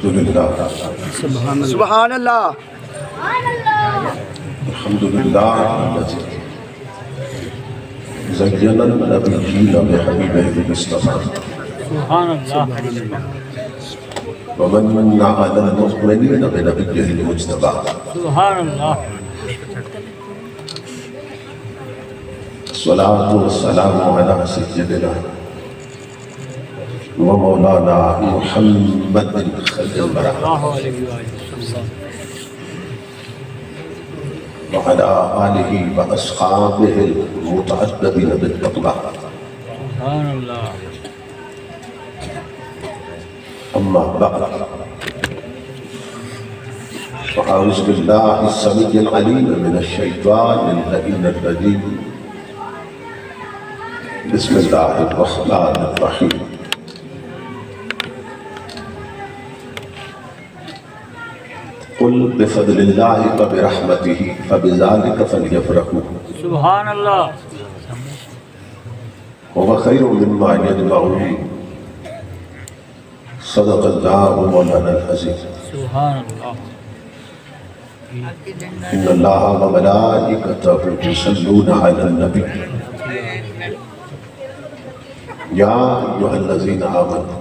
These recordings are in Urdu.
الحمدللہ سبحان اللہ الحمدللہ زین النبیین بحبیبہ المصطفیٰ سبحان اللہ ومن علی المؤمنین بنبیہ المجتبیٰ سبحان اللہ الصلاة والسلام علی سیدنا ومولانا محمد خیر البراء اللہ علیہ وسلم وعلى آلہ وأصحابہ المتعددین بالتقویٰ سبحان اللہ أما بعد فأعوذ بالله السميع العليم من الشيطان اللعين الرجيم بسم الله الرحمن الرحيم قل بفضل الله وبرحمته فبذلك فليفرحوا سبحان اللہ هو خير مما يجمعون صدق الله مولانا العظيم سبحان اللہ إن الله وملائكته يصلون على النبي يا أيها الذين آمنوا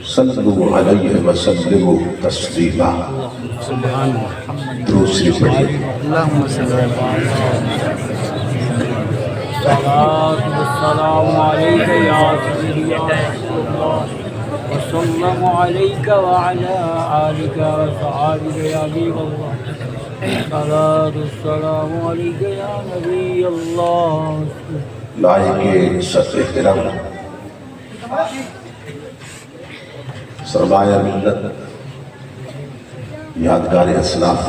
صلوا عليه وسلموا تسليما سبحان درود شریف پڑھیے اللہم صلی اللہ علیہ الصلاة والسلام علیک یا سیدی یا رسول اللہ وسلم علیک وعلی آلک وصحابک یا حبیب اللہ الصلاة والسلام علیک یا نبی اللہ لائق سطح احترام سرمایہ ملت یادگار اسلاف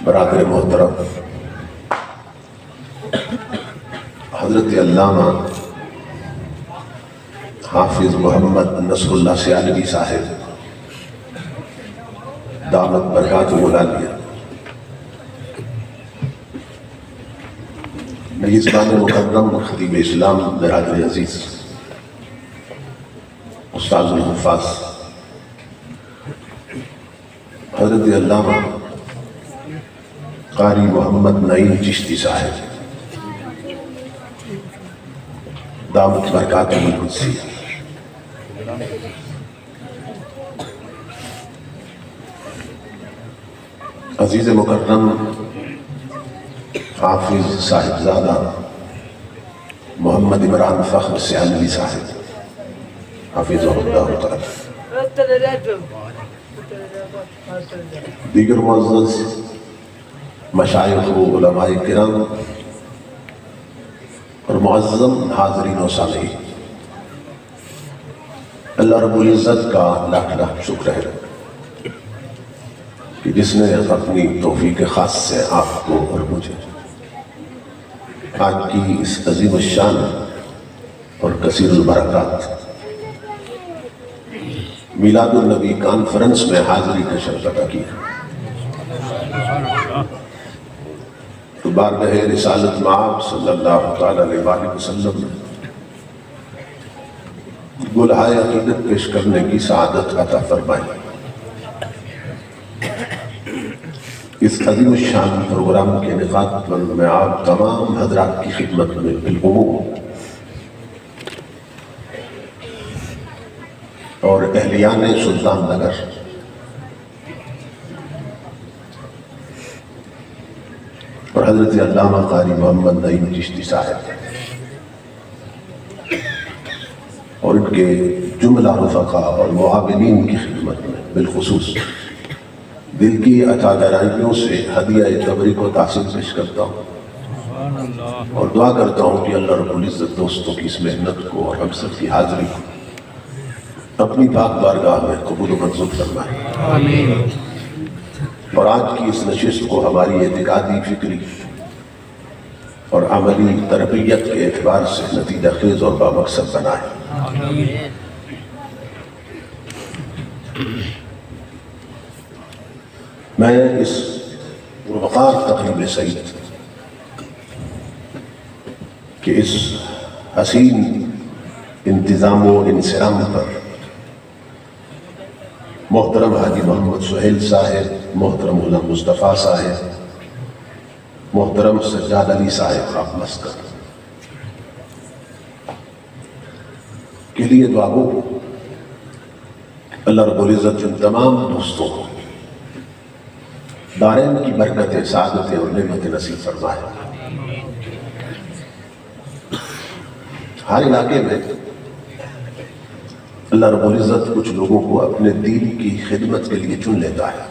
برادر محترم حضرت علامہ حافظ محمد نصر اللہ سیالوی صاحب دامت برکاتہ العالیہ میزبان مکرم خطیب اسلام برادر عزیز استاذ الحفاظ حضرت علامہ قاری محمد نعیم چشتی صاحب دامت برکاتہ القدسیہ عزیز مکرم حافظ صاحبزادہ محمد عمران فخر سیالوی صاحب حافظہ اللہ تعالی دیگر معزز مشائخ و علماء کرام اور معظم حاضرین و سامعین، اللہ رب العزت کا لاکھ لاکھ شکر ہے کہ جس نے اپنی توفیق خاص سے آپ کو اور مجھے آج کی اس عظیم الشان اور کثیر البرکات میلاد النبی کانفرنس میں حاضری کا شرف ادا کیا تو بارگاہ رسالت مآب صلی اللہ تعالیٰ علیہ وآلہ وسلم گلہائے عقیدت پیش کرنے کی سعادت عطا فرمائی۔ اس عظیم الشان پروگرام کے انعقاد پر میں آپ تمام حضرات کی خدمت میں بالعموم اور اہلیان سلطان نگر اور حضرت علامہ قاری محمد نعیم چشتی صاحب اور ان کے جملہ رفقا اور معاونین کی خدمت میں بالخصوص دل کی عطا گرائیوں سے ہدیہ تبریک و تحسین پیش کرتا ہوں اور دعا کرتا ہوں کہ اللہ رب العزت دوستوں کی اس محنت کو اور ہم سب کی حاضری کو اپنی پاک بارگاہ میں قبول و منظور فرمائے آمین۔ اور آج کی اس نشست کو ہماری اعتقادی فکری اور عملی تربیت کے اعتبار سے نتیجہ خیز اور بامقصد بنائے۔ میں اس وقار تقریب سعید کہ اس حسین انتظام و انصرام پر محترم حاجی محمد سہیل صاحب، محترم غلام مصطفیٰ صاحب، محترم سجاد علی صاحب آپ مسکر کے لیے دعا ہو۔ اللہ رب العزت ان تمام دوستوں کو دارین کی برکتیں، سعادتیں اور نعمتیں نصیب فرمائے۔ ہر علاقے میں اللہ رب العزت کچھ لوگوں کو اپنے دین کی خدمت کے لیے چن لیتا ہے۔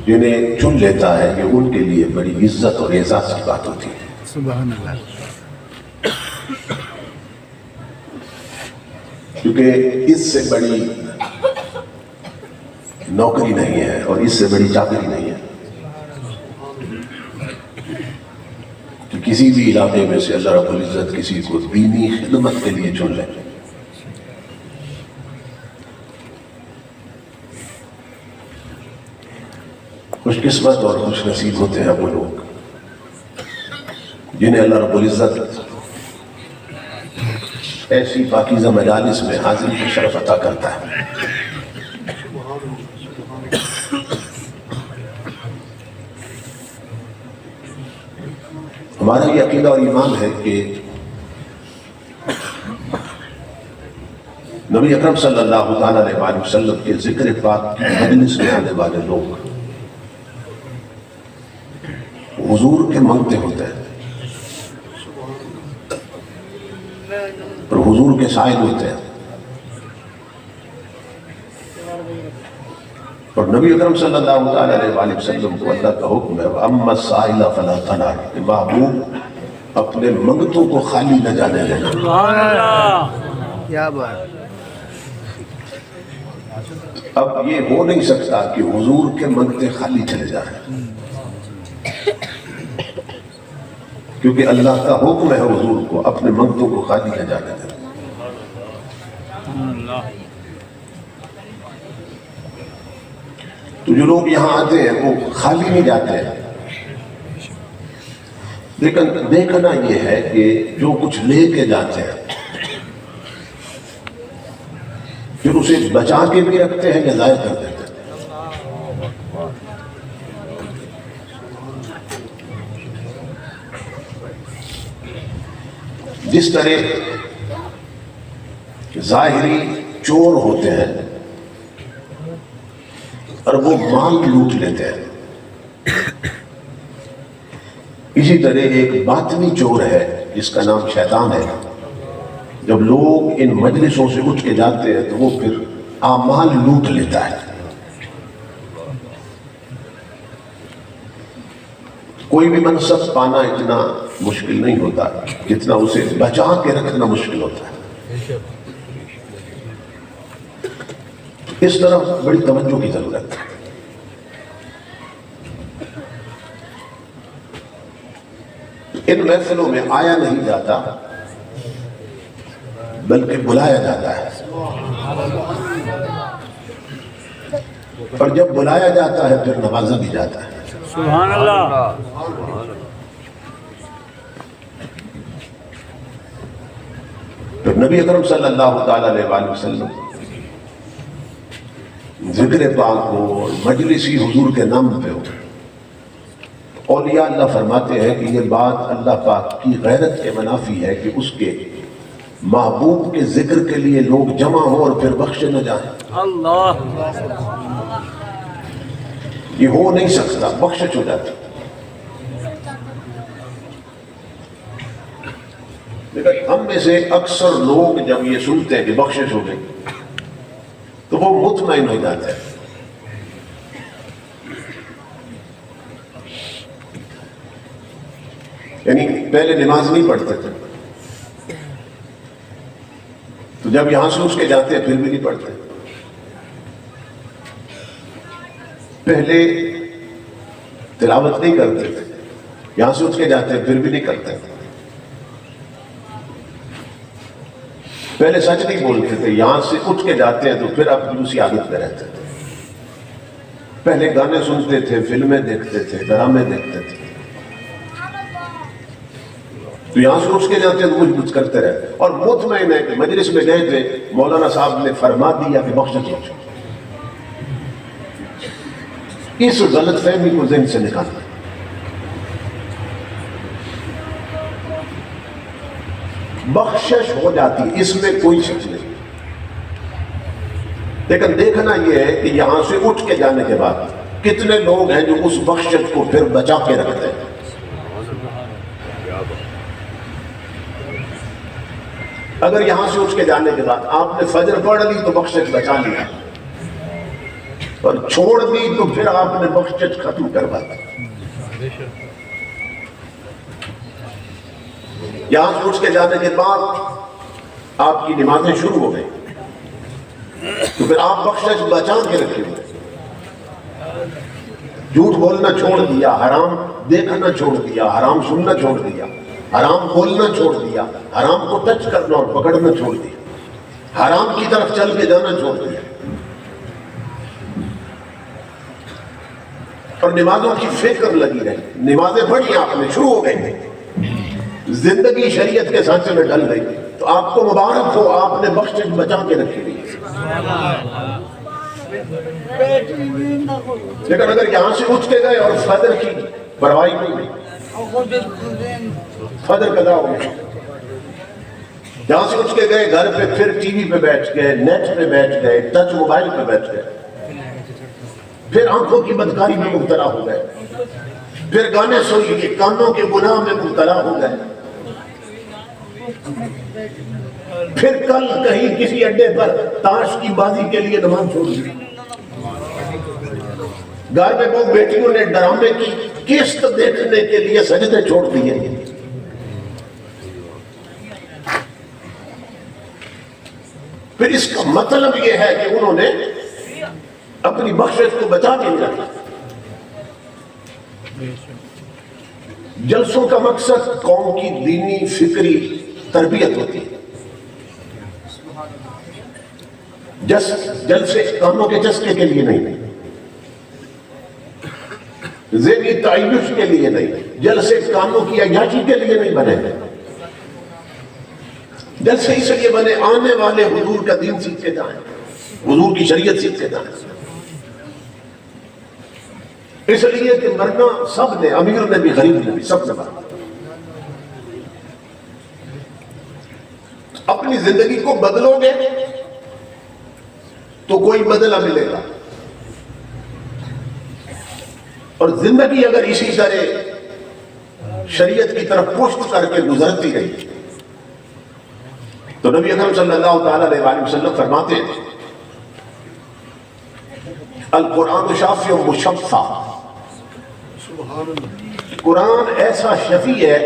جنہیں چن لیتا ہے کہ ان کے لیے بڑی عزت اور اعزاز کی بات ہوتی ہے۔ سبحان اللہ۔ کیونکہ اس سے بڑی نوکری نہیں ہے اور اس سے بڑی چاکری نہیں ہے کہ کسی بھی علاقے میں سے اللہ رب العزت کسی کو دینی خدمت کے لیے چن لے۔ خوش قسمت اور خوش نصیب ہوتے ہیں وہ لوگ جنہیں اللہ رب العزت ایسی پاکیزہ مجالس میں حاضری کی شرف عطا کرتا ہے۔ ہمارا یہ عقیدہ اور ایمان ہے کہ نبی اکرم صلی اللہ تعالیٰ علیہ وسلم کے ذکر پاک کی مجلس میں آنے والے لوگ حضور کے منگتے ہوتے ہیں اور حضور کے سائل ہوتے ہیں، اور نبی اکرم صلی اللہ تعالیٰ علیہ وسلم کو اللہ کا حکم ہے وَأَمَّا السَّائِلَ فَلَا تَنْهَرْ کہ محبوب اپنے منگتوں کو خالی نہ جانے دینا۔ سبحان اللہ۔ کیا بات۔ اب یہ ہو نہیں سکتا کہ حضور کے منگتے خالی چلے جائیں، کیونکہ اللہ کا حکم ہے حضور کو اپنے منگتوں کو خالی نہ جانے دینا۔ تو جو لوگ یہاں آتے ہیں وہ خالی نہیں جاتے ہیں، لیکن دیکھنا یہ ہے کہ جو کچھ لے کے جاتے ہیں پھر اسے بچا کے بھی رکھتے ہیں یا ضائع کر دیتے ہیں۔ جس طرح ظاہری چور ہوتے ہیں اور وہ مال لوٹ لیتے ہیں، اسی طرح ایک باطنی چور ہے جس کا نام شیطان ہے۔ جب لوگ ان مجلسوں سے اٹھ کے جاتے ہیں تو وہ پھر اعمال لوٹ لیتا ہے۔ کوئی بھی منصب پانا اتنا مشکل نہیں ہوتا جتنا اسے بچا کے رکھنا مشکل ہوتا ہے۔ اس طرف بڑی توجہ کی ضرورت ہے۔ ان محفلوں میں آیا نہیں جاتا بلکہ بلایا جاتا ہے، اور جب بلایا جاتا ہے پھر نوازا بھی جاتا ہے۔ سبحان اللہ۔ پھر نبی اکرم صلی اللہ تعالیٰ علیہ وسلم ذکر پاک ہو، مجلسی حضور کے نام پہ ہو، اولیاء اللہ فرماتے ہیں کہ یہ بات اللہ پاک کی غیرت کے منافی ہے کہ اس کے محبوب کے ذکر کے لیے لوگ جمع ہو اور پھر بخشے نہ جائیں۔ اللہ۔ یہ ہو نہیں سکتا، بخشش ہو جاتی۔ لیکن ہم میں سے اکثر لوگ جب یہ سنتے ہیں کہ بخشش ہو گئی تو وہ مطمئن ہو جاتے ہیں۔ یعنی پہلے نماز نہیں پڑھتے تھے تو جب یہاں سے اٹھ کے جاتے ہیں پھر بھی نہیں پڑھتے، پہلے تلاوت نہیں کرتے تھے، یہاں سے اٹھ کے جاتے ہیں پھر بھی نہیں کرتے، پہلے سچ نہیں بولتے تھے، یہاں سے اٹھ کے جاتے ہیں تو پھر اب دوسری عادت میں رہتے تھے، پہلے گانے سنتے تھے، فلمیں دیکھتے تھے، ڈرامے دیکھتے تھے، تو یہاں سے اٹھ کے جاتے ہیں تو کچھ کرتے رہے اور مطمئن ہے کہ مجلس میں گئے تھے مولانا صاحب نے فرما دیا کہ بخشش ہو چکی. اس غلط فہمی کو ذہن سے نکالنا. بخشش ہو جاتی اس میں کوئی شک نہیں, لیکن دیکھنا یہ ہے کہ یہاں سے اٹھ کے جانے کے بعد کتنے لوگ ہیں جو اس بخشش کو پھر بچا کے رکھتے ہیں. اگر یہاں سے اٹھ کے جانے کے بعد آپ نے فجر پڑھ لی تو بخشش بچا لیا, اور چھوڑ دی تو پھر آپ نے بخشش ختم کروا دی. یہاں سے اٹھ کے جانے کے بعد آپ کی نمازیں شروع ہو گئی تو پھر آپ بخشش بچا کے رکھے ہوئے. جھوٹ بولنا چھوڑ دیا, حرام دیکھنا چھوڑ دیا, حرام سننا چھوڑ دیا, حرام بولنا چھوڑ دیا, حرام کو ٹچ کرنا اور پکڑنا چھوڑ دیا, حرام کی طرف چل کے جانا چھوڑ دیا, اور نمازوں کی فکر لگی رہی. نمازیں پڑھی آپ نے, شروع ہو گئی, زندگی شریعت کے سانچے میں ڈل گئی, تو آپ کو مبارک ہو, آپ نے بخشش بچا کے رکھی ہوئی. لیکن اگر یہاں سے اٹھ کے گئے اور فجر کی پرواہی نہیں ہوئی, فجر قضا ہو گئی, یہاں سے اٹھ کے گئے گھر پہ, پھر ٹی وی پہ بیٹھ گئے, نیٹ پہ بیٹھ گئے, ٹچ موبائل پہ بیٹھ گئے, پھر آنکھوں کی بدکاری میں مبتلا ہو گئے, پھر گانے سن لیے, کانوں کے گناہ میں مبتلا ہو گئے, پھر کل کہیں کسی اڈے پر تاش کی بازی کے لیے نماز چھوڑ دی, گھر میں وہ بیٹیوں نے ڈرامے کی قسط دیکھنے کے لیے سجدے چھوڑ دیے. پھر اس کا مطلب یہ ہے کہ انہوں نے اپنی بخشش کو بچا کے نہیں رکھا. جلسوں کا مقصد قوم کی دینی فکری تربیت ہوتی ہے. جلسے کاموں کے چسکے کے لیے نہیں, ذہنی تعیش کے لیے نہیں, جلسے کاموں کی عیاشی کے لیے نہیں بنے. جلسے اس لیے بنے آنے والے حضور کا دین سیکھ کے جائیں, حضور کی شریعت سیکھ کے جائیں. اس لیے کہ مرنا سب نے, امیر نے بھی, غریب نے بھی, سب نے مرنا. اپنی زندگی کو بدلو گے تو کوئی بدلہ ملے گا, اور زندگی اگر اسی طرح شریعت کی طرف پشت کر کے گزرتی رہی تو نبی اکرم صلی اللہ تعالی علیہ وسلم فرماتے ہیں القرآن شافی و مشفع, قرآن ایسا شفیع ہے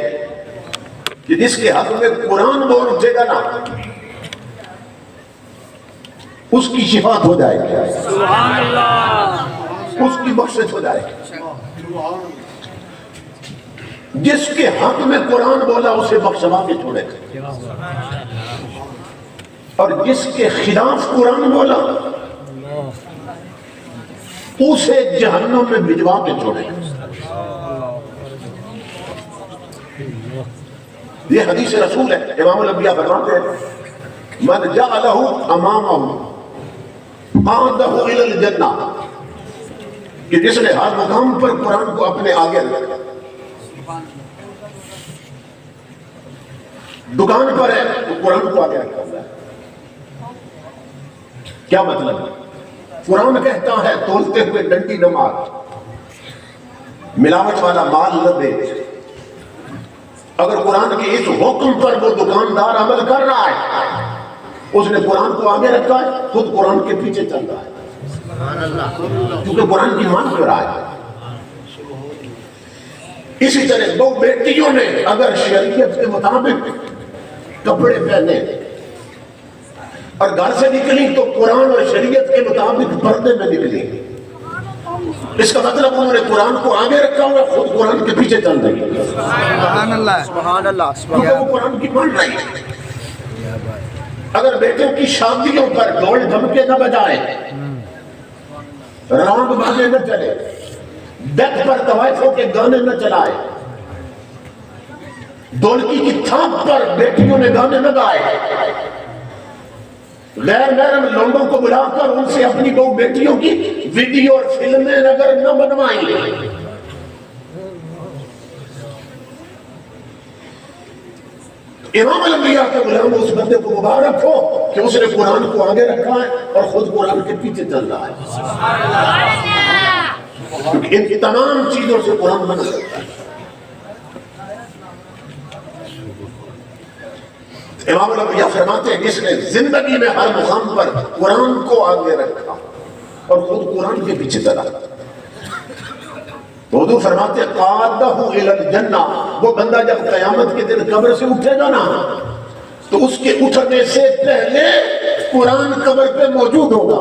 کہ جس کے حق میں قرآن بول اٹھے گا نا اس کی شفاعت ہو جائے گی, سبحان اللہ, اس کی بخشش ہو جائے گی. جس کے حق میں قرآن بولا اسے بخشوا کے چھوڑے گا, اور جس کے خلاف قرآن بولا اسے جہنم میں بھجوا کے چھوڑے گا. یہ حدیث رسول ہے. امام الانبیاء فرماتے ہیں من جعلہ امامہ قادہ الی الجنہ, کہ جس نے ہر مقام پر قرآن کو اپنے آگے رکھا, دکان پر ہے تو قرآن کو آگے رکھا ہوا ہے. کیا مطلب ہے؟ قرآن کہتا ہے تولتے ہوئے ڈنڈی نہ مار, ملاوٹ والا مال نہ بیچ. اگر قرآن کے اس حکم پر وہ دکاندار عمل کر رہا ہے, اس نے قرآن کو آگے رکھا ہے, خود قرآن کے پیچھے چل رہا ہے, کیونکہ قرآن کی مان کر رہا ہے. اسی طرح دو بیٹیوں نے اگر شریعت کے مطابق کپڑے پہنے اور گھر سے نکلی تو قرآن اور شریعت کے مطابق پردے میں نکلی, اس کا مطلب انہوں نے قرآن کو آگے رکھا ہوا, خود قرآن کے پیچھے چل رہی ہے. سبحان اللہ, سبحان اللہ, کیونکہ وہ قرآن کی مان رہی ہے. اگر بیٹوں کی شادیوں پر ڈھول ڈھمکے نہ بجائے, رانگ بازے نہ چلے, ڈیک پر طوائفوں کے گانے نہ چلائے, ڈولکی کی تھاپ پر بیٹیوں نے گانے نہ گائے، غیر محرم لوگوں کو بلا کر ان سے اپنی بہو بیٹیوں کی ویڈیو اور فلمیں اگر نہ بنوائیں، امام الانبیاء کے غلام اس بندے کو مبارک ہو کہ اس نے قرآن کو آگے رکھا ہے اور خود قرآن کے پیچھے چل رہا ہے، کیونکہ ان تمام چیزوں سے قرآن بنا سکتا ہے۔ امام الانبیاء فرماتے ہیں جس نے زندگی میں ہر مقام پر قرآن کو آگے رکھا اور خود قرآن کے پیچھے چلا، تو حضور فرماتے ہیں قادہ الی الجنہ، وہ بندہ جب قیامت کے دن قبر سے اٹھے گا نا تو اس کے اٹھنے سے پہلے قرآن قبر پہ موجود ہوگا۔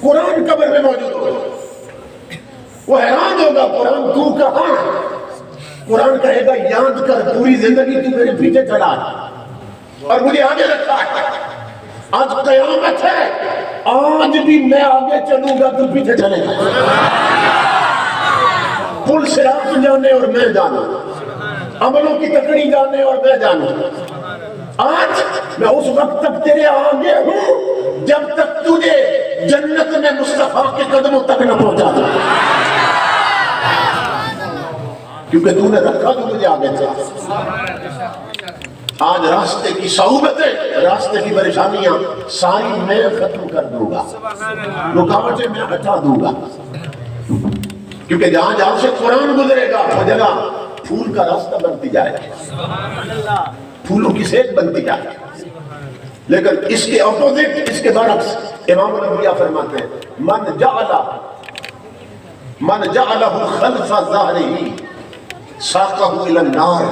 قرآن قبر میں موجود ہوگا، وہ حیران ہوگا قرآن تو کہاں؟ قرآن کہے گا یاد کر پوری زندگی تو میرے پیچھے چلا اور مجھے آگے رکھا ہے، آج قیامت ہے، آج بھی میں آگے چلوں گا تو پیچھے چلے گا، پل صراط جانے اور میں جانوں، عملوں کی تکڑی جانے اور میں جانوں، آج میں اس وقت تک تیرے آگے ہوں جب تک تجھے جنت میں مصطفیٰ کے قدموں تک نہ پہنچا دوں، کیونکہ تو نے رکھا تو مجھے آگے تھا۔ آج راستے کی صعوبتیں، راستے کی پریشانیاں ساری میں ختم کر دوں گا، رکاوٹیں میں ہٹا دوں گا، کیونکہ جہاں جہاں سے قرآن گزرے گا وہ جگہ پھول کا راستہ بنتی جائے گا، پھولوں کی صحت بنتی جائے گی۔ لیکن اس کے اپوزٹ، اس کے برعکس امام الانبیاء فرماتے ہیں من جعلہ خلف ظہرہ ساقہ الی النار،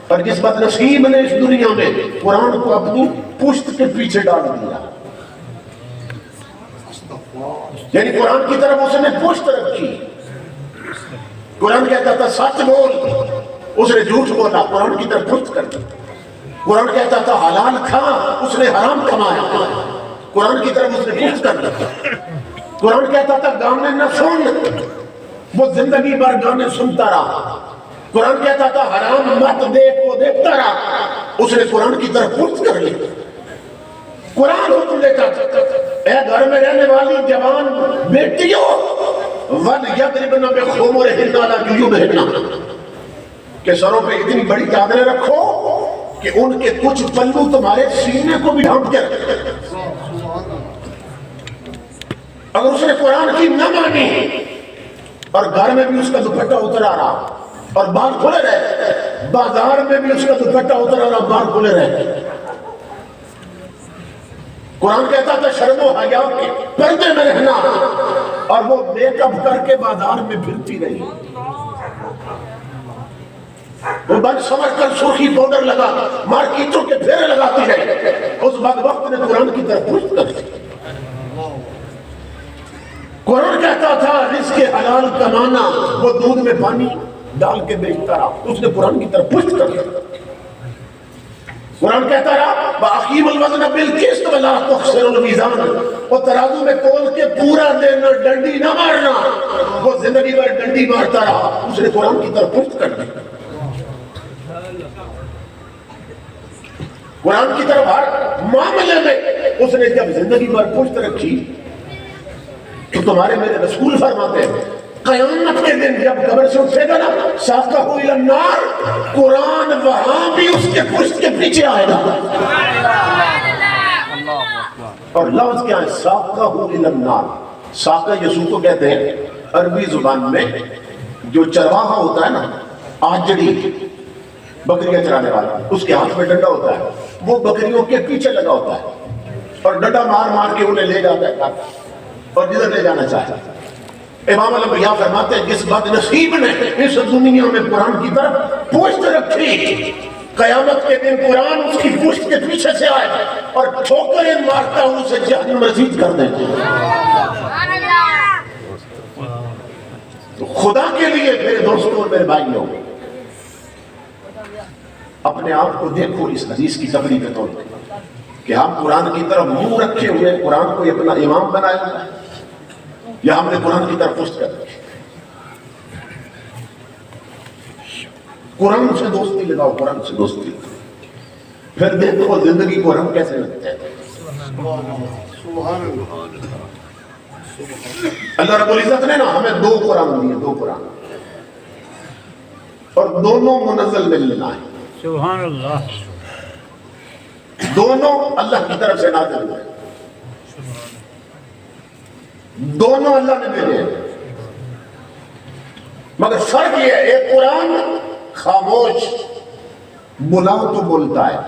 اور جس بد نصیب نے اس دنیا میں قرآن کو اپنی پشت کے پیچھے ڈال دیا، یعنی قرآن کی طرف اس نے پشت رکھی، قرآن کہتا تھا سچ بول، اس نے جھوٹ بولا، قرآن کی طرف پشت کر دی، قرآن کہتا تھا حلال کھا، اس نے حرام کمایا، قرآن کی طرف اس نے پشت کر دی، قرآن کہتا تھا گانے نہ سن، وہ زندگی بھر گانے سنتا رہا، قرآن کہتا تھا حرام مت دیکھ، وہ دیکھتا رہا، اس نے قرآن کی طرف پشت کر لی۔ قرآن حکم دیتا تھا اے گھر میں رہنے والی جوان بیٹیوں وَلْيَضْرِبْنَ بِخُمُرِهِنَّ عَلَىٰ جُيُوبِهِنَّ، کہ سروں پہ اتنی بڑی چادریں رکھو کہ ان کے کچھ پلو تمہارے سینے کو بھی ڈھانپ کے رکھے۔ اگر اس نے قرآن کی نہ مانی اور گھر میں بھی اس کا دوپٹہ اتر آ رہا اور بال کھلے رہے، بازار میں بھی اس کا دوپٹہ اتر آ رہا بال کھلے رہے، قرآن کہتا تھا شرم و حیا کے پردے میں رہنا، اور وہ میک اپ کر کے بازار میں پھرتی رہی، وہ بن سمر کر سرخی پاؤڈر لگا مارکیٹوں کے پھیرے لگاتی رہی، اس بدبخت نے قرآن کی طرف پشت کر دی۔ قرآن کہتا تھا رزق حلال کمانا، وہ دودھ میں پانی ڈال کے بیچتا رہا، اس نے قرآن کی طرف پشت کر دی۔ قرآن کہتا رہا وَأَقِيمُوا الْوَزْنَ بِالْقِسْطِ وَلَا تُخْسِرُوا الْمِيزَانَ، وہ ترازو میں تول کے پورا دینا، ڈنڈی نہ مارنا، وہ زندگی بھر ڈنڈی مارتا رہا، اس نے قرآن کی طرف پشت کر دی۔ قرآن کی طرف ہر معاملے میں اس نے جب زندگی بھر پشت رکھی تو تمہارے میرے رسول فرماتے ہیں قیامت کے دن جب قبر سے اٹھے گا نا ساقہ الی النار، قرآن وہاں بھی اس کے پشت کے پیچھے آئے گا، اور لفظ کیا ہے ساقہ الی النار، ساقہ یسوع کو کہتے ہیں عربی زبان میں جو چرواہا ہوتا ہے نا، آجڑی بکریاں چرانے والا، اس کے ہاتھ میں ڈنڈا ہوتا ہے، وہ بکریوں کے پیچھے لگا ہوتا ہے اور ڈنڈا مار مار کے انہیں لے جاتا ہے اور جدھر لے جانا چاہتا ہے۔ امام الانبیاء فرماتے ہیں جس بد نصیب نے اس دنیا میں قرآن کی طرف پشت رکھی، قیامت کے دن قرآن اس کی پشت کے پیچھے سے آئے اور ٹھوکریں مارتا ہوں اسے جہنم رسید کر دیں۔ تو خدا کے لیے میرے دوستوں اور میرے بھائیوں، اپنے آپ کو دیکھو اس حدیث کی تقریر کے طور پر کہ ہم قرآن کی طرف منہ رکھے ہوئے قرآن کو اپنا امام بنایا یا ہم نے قرآن کی طرف پشت کر رکھی۔ قرآن سے دوستی لگاؤ، قرآن سے دوستی، پھر دیکھو زندگی کو رنگ کیسے لگتے ہیں۔ اللہ رب العزت نے نا ہمیں 2 قرآن دیے، 2 قرآن، اور دونوں منزل ملنا ہے، سبحان اللہ، دونوں اللہ کی طرف سے نازل ہوئے، دونوں اللہ نے بھیجے ہیں، مگر فرق یہ ہے ایک قرآن خاموش، بلاؤ تو بولتا ہے،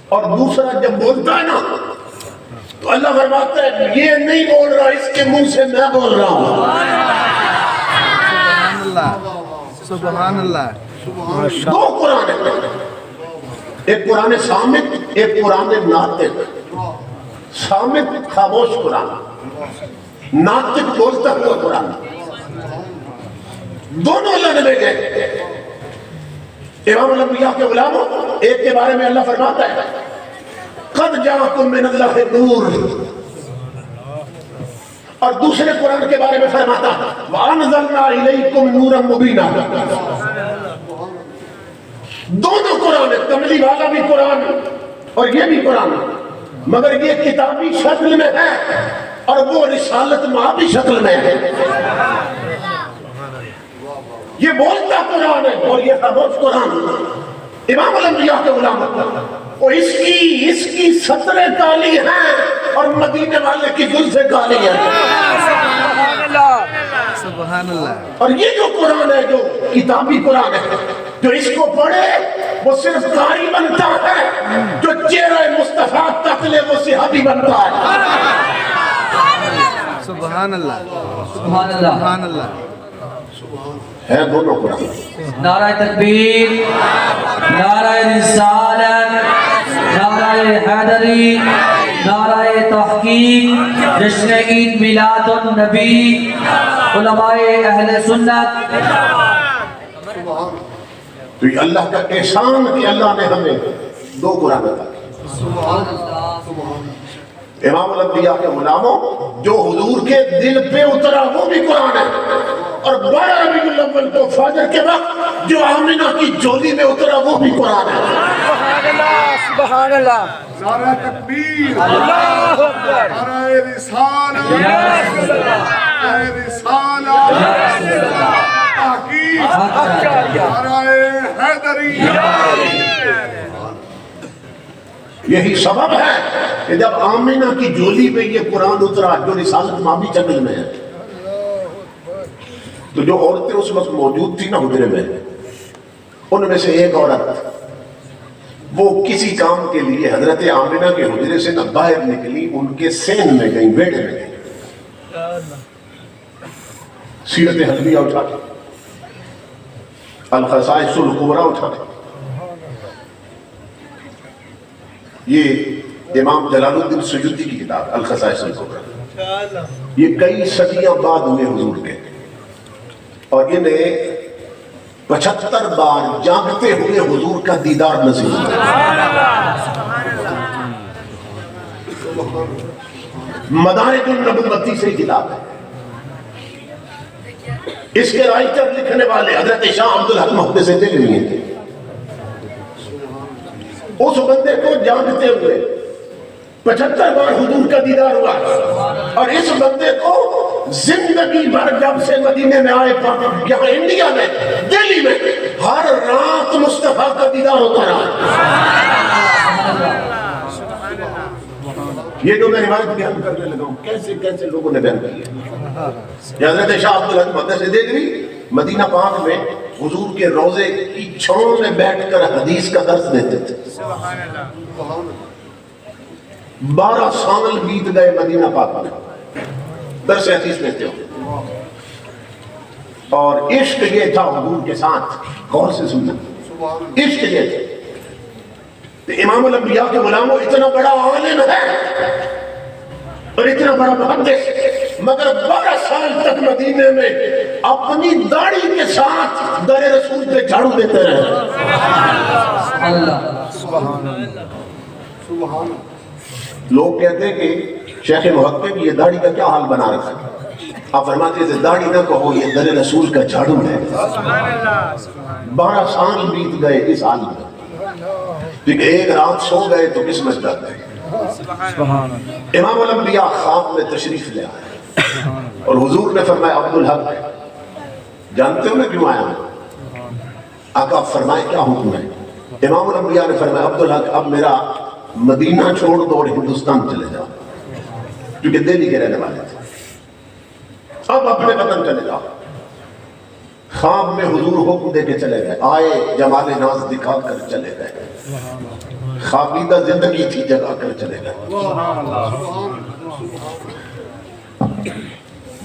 اور دوسرا جب بولتا ہے نا تو اللہ فرماتا ہے یہ نہیں بول رہا، اس کے منہ سے میں بول رہا ہوں۔ سبحان اللہ، 2 قرآن ہیں، ایک قرآن صامت، ایک قرآن ناطق۔ صامت خاموش قرآن، ناطق بولتا ہوا قرآن، دونوں اللہ نے بھیجے۔ امام الانبیاء کے غلاموں، ایک کے بارے میں اللہ فرماتا ہے قد جاءکم من اللہ نور، اور دوسرے قرآن کے بارے میں فرماتا وَأَنزَلْنَا إِلَيْكُمْ نُورًا مُبِينًا۔ دونوں قرآن ہے، کملی والا بھی قرآن اور یہ بھی قرآن، مگر یہ کتابی شکل میں ہے اور وہ رسالت مآبی شکل میں ہے۔ یہ بولتا قرآن ہے اور یہ خاموش قرآن۔ امام الانبیاء کے غلام، اور اس کی سطریں کالی ہیں اور مدینے والے کی زلفیں کالی ہیں۔ سبحان اللہ، اور یہ جو قرآن ہے، جو کتابی قرآن ہے، جو اس کو پڑھے وہ صرف قاری بنتا ہے، جو چہرہ مصطفیٰ تک لے وہ صحابی بنتا ہے۔ سبحان اللہ، سبحان اللہ، سبحان اللہ، ہے دونوں قرآن۔ نعرہ تکبیر، نعرہ رسالت، نعرہ حیدری، نعرہ تحقیق، جشن عید میلاد النبی، علماء اہل سنت۔ تو یہ اللہ کا احسان کہ اللہ نے ہمیں 2 قرآن عطا کیے۔ امام الانبیاء کے غلاموں، جو حضور کے دل پہ اترا وہ بھی قرآن ہے، اور 12 ربیع الاول کو فجر کے وقت جو آمنہ کی جولی میں اترا وہ بھی قرآن ہے۔ سبحان اللہ، نعرہ تکبیر، اللہ اکبر، نعرہ رسالہ، یا رسول اللہ، نعرہ رسالہ، تحقیق، نعرہ حیدری۔ یہی سبب ہے کہ جب آمنہ کی جولی پہ یہ قرآن اترا جو رسالت مابی شکل میں ہے، تو جو عورتیں اس وقت موجود تھی نا حجرے میں، ان میں سے ایک عورت وہ کسی کام کے لیے حضرت آمنہ کے حجرے سے نہ باہر نکلی، ان کے سین میں گئی، بیٹے میں گئی، سیرت حلبیہ اٹھا کے، الخصائص الکبریٰ اٹھا کے، یہ امام جلال الدین سیوطی کی کتاب الخصائص الکبریٰ، یہ کئی صدیاں بعد ہوئے حضور کے، اور انہیں 75 بار جاگتے ہوئے حضور کا دیدار نصیب ہوا۔ مدارج النبوتی سے کتاب ہے، اس کے رائٹر لکھنے والے حضرت شاہ عبد الحق محدث دہلوی تھے۔ اس بندے کو جاگتے ہوئے 75 بار حضور کا دیدار ہوا، اور اس بندے کو زندگی بھر جب سے مدینے میں آئے یہاں انڈیا میں دہلی میں ہر رات مصطفیٰ کا دیدار ہوتا رہا۔ یہ جو میں روایت بیان کرنے لگا ہوں کیسے کیسے لوگوں نے بیان کیا۔ حضرت شاہ عبد الحق محدث دہلوی مدینہ پاک میں حضور کے روضے کی چھاؤں میں بیٹھ کر حدیث کا درس دیتے تھے۔ 12 سال بیت گئے مدینہ پاک میں درس حدیث لیتے ہو، اور عشق یہ تھا حضور کے ساتھ، غور سے سننا، عشق یہ تھا کہ امام الانبیاء کے غلاموں اتنا بڑا عالم ہے اور اتنا بڑا محدث، مگر 12 سال تک مدینے میں اپنی داڑھی کے ساتھ در رسول پہ جھاڑو دیتے رہے۔ لوگ کہتے ہیں کہ شیخ محقق یہ داڑھی کا کیا حال بنا رکھا ہے، آپ فرماتے تھے داڑھی نہ کہو یہ در رسول کا جھاڑو ہے 12 سال بیت گئے اس حال میں کیونکہ ایک رات سو گئے تو قسمت ڈر گئے امام الانبیاء خواب میں تشریف لے آئے اور حضور نے فرمایا عبدالحق جانتے ہو میں کیوں آیا ہوں آقا فرمائے کیا حکم ہے امام الانبیاء نے فرمایا عبدالحق اب میرا مدینہ چھوڑ دو اور ہندوستان چلے جاؤ کیونکہ دہلی کے رہنے والے تھے اب اپنے وطن چلے جاؤ خواب میں حضور حکم دے کے چلے گئے آئے جمال ناز دکھا کر چلے گئے خوابیدہ زندگی تھی جگا کر چلے گئے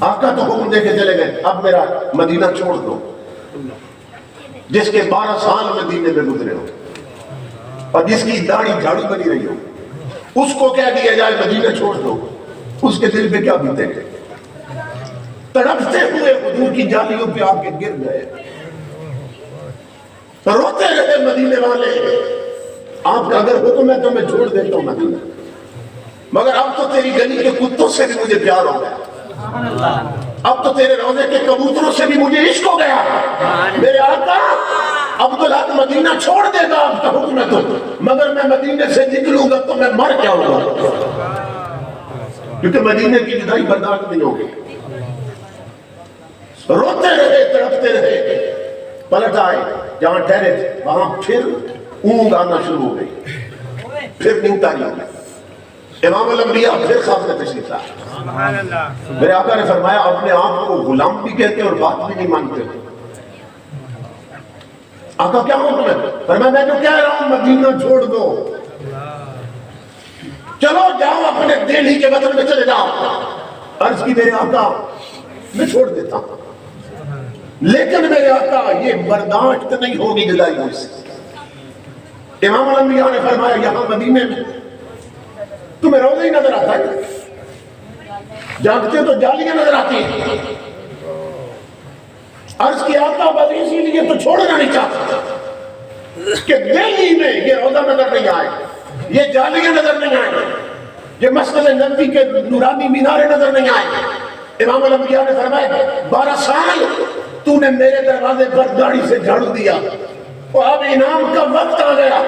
آقا تو حکم دے کے چلے گئے اب میرا مدینہ چھوڑ دو جس کے 12 سال مدینے میں گزرے ہو اور جس کی داڑھی جھاڑو بنی رہی ہو اس کو کہہ دیا جائے مدینہ چھوڑ دو اس کے دل پہ کیا بیتے گئے تڑپتے ہوئے حضور کی جالیوں پہ آ کے گر گئے روتے رہے مدینے والے آپ کا اگر حکم ہے تو میں چھوڑ دیتا ہوں مدینہ مگر اب تو تیری گلی کے کتوں سے بھی مجھے پیار ہو گیا اب تو تیرے روزے کے کبوتروں سے بھی مجھے عشق ہو گیا میرے آقا عبدالحق مدینہ چھوڑ دے گا آپ کا حکم ہے تو مگر میں مدینے سے نکلوں گا تو میں مر جاؤں گا کیونکہ مدینے کی جدائی برداشت نہیں ہوگی روتے رہے تڑپتے رہے پلٹ آئے جہاں ٹھہرے تھے وہاں پھر اونگ آنا شروع ہو گئی پھر نیند تاری ہو گئی امام الانبیاء پھر خواب میں تشریف لائے میرے آقا نے فرمایا اپنے آپ کو غلام بھی کہتے اور بات بھی نہیں مانتے آقا کیا حکم ہے فرمایا میں جو کہہ رہا ہوں مدینہ چھوڑ دو چلو جاؤ اپنے دہلی کے وطن میں چلے جاؤ عرض کی میرے آقا میں چھوڑ دیتا ہوں لیکن میرے آقا یہ برداشت نہیں ہوگی جدائی مجھ سے امام الانبیاء نے فرمایا یہاں مدینے میں تمہیں روزہ ہی نظر آتا ہے جاگتے تو جالیاں نظر آتی ہیں عرض کی آقا بس اسی لیے تو چھوڑنا نہیں چاہتا کہ دہلی میں یہ روزہ نظر نہیں آئے یہ جالیاں نظر نہیں آئے یہ مسجد نبوی کے نورانی مینارے نظر نہیں آئے امام الانبیاء نے فرمایا 12 سال تو نے میرے دروازے پر داڑھی سے جھاڑو دیا اور اب انعام کا وقت آ گیا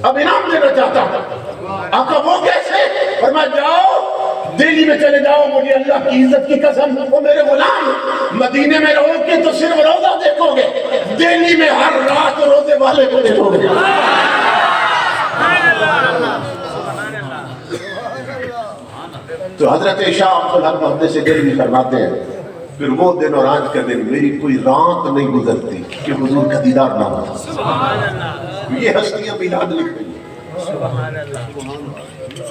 اب انعام دینا چاہتا ہوں آقا وہ کیسے فرمایا جاؤ دہلی میں چلے جاؤ مجھے اللہ کی عزت کی قسم وہ میرے غلام مدینے میں رہو گے تو صرف روزہ دیکھو گے دہلی میں ہر رات روزے والے کو دیکھو گے تو حضرت شاہ عبدالحق محدث سے دل بھی فرماتے ہیں پھر وہ دن اور آج کا دن میری کوئی رات نہیں گزرتی کہ حضور کا دیدار نہ ہوتا یہ ہستیاں میلاد لکھ رہی ہیں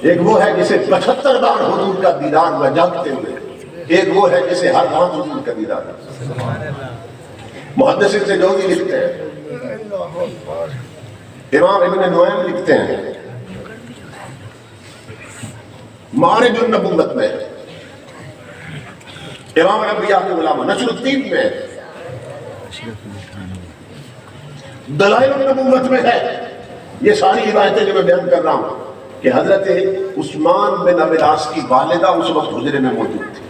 ایک وہ ہے جسے 75 بار حضور کا دیدار میں جاگتے ہوئے ایک وہ ہے جسے ہر رات حضور کا دیدار محدث سے جوزی لکھتے ہیں امام ابن نعیم لکھتے ہیں معارج النبوت میں امام الانبیاء کے علامہ نشر الدین میں دلائل النبوت میں ہے یہ ساری روایتیں جو میں بیان کر رہا ہوں کہ حضرت عثمان بن ابی العاص کی والدہ اس وقت حجرے میں موجود تھی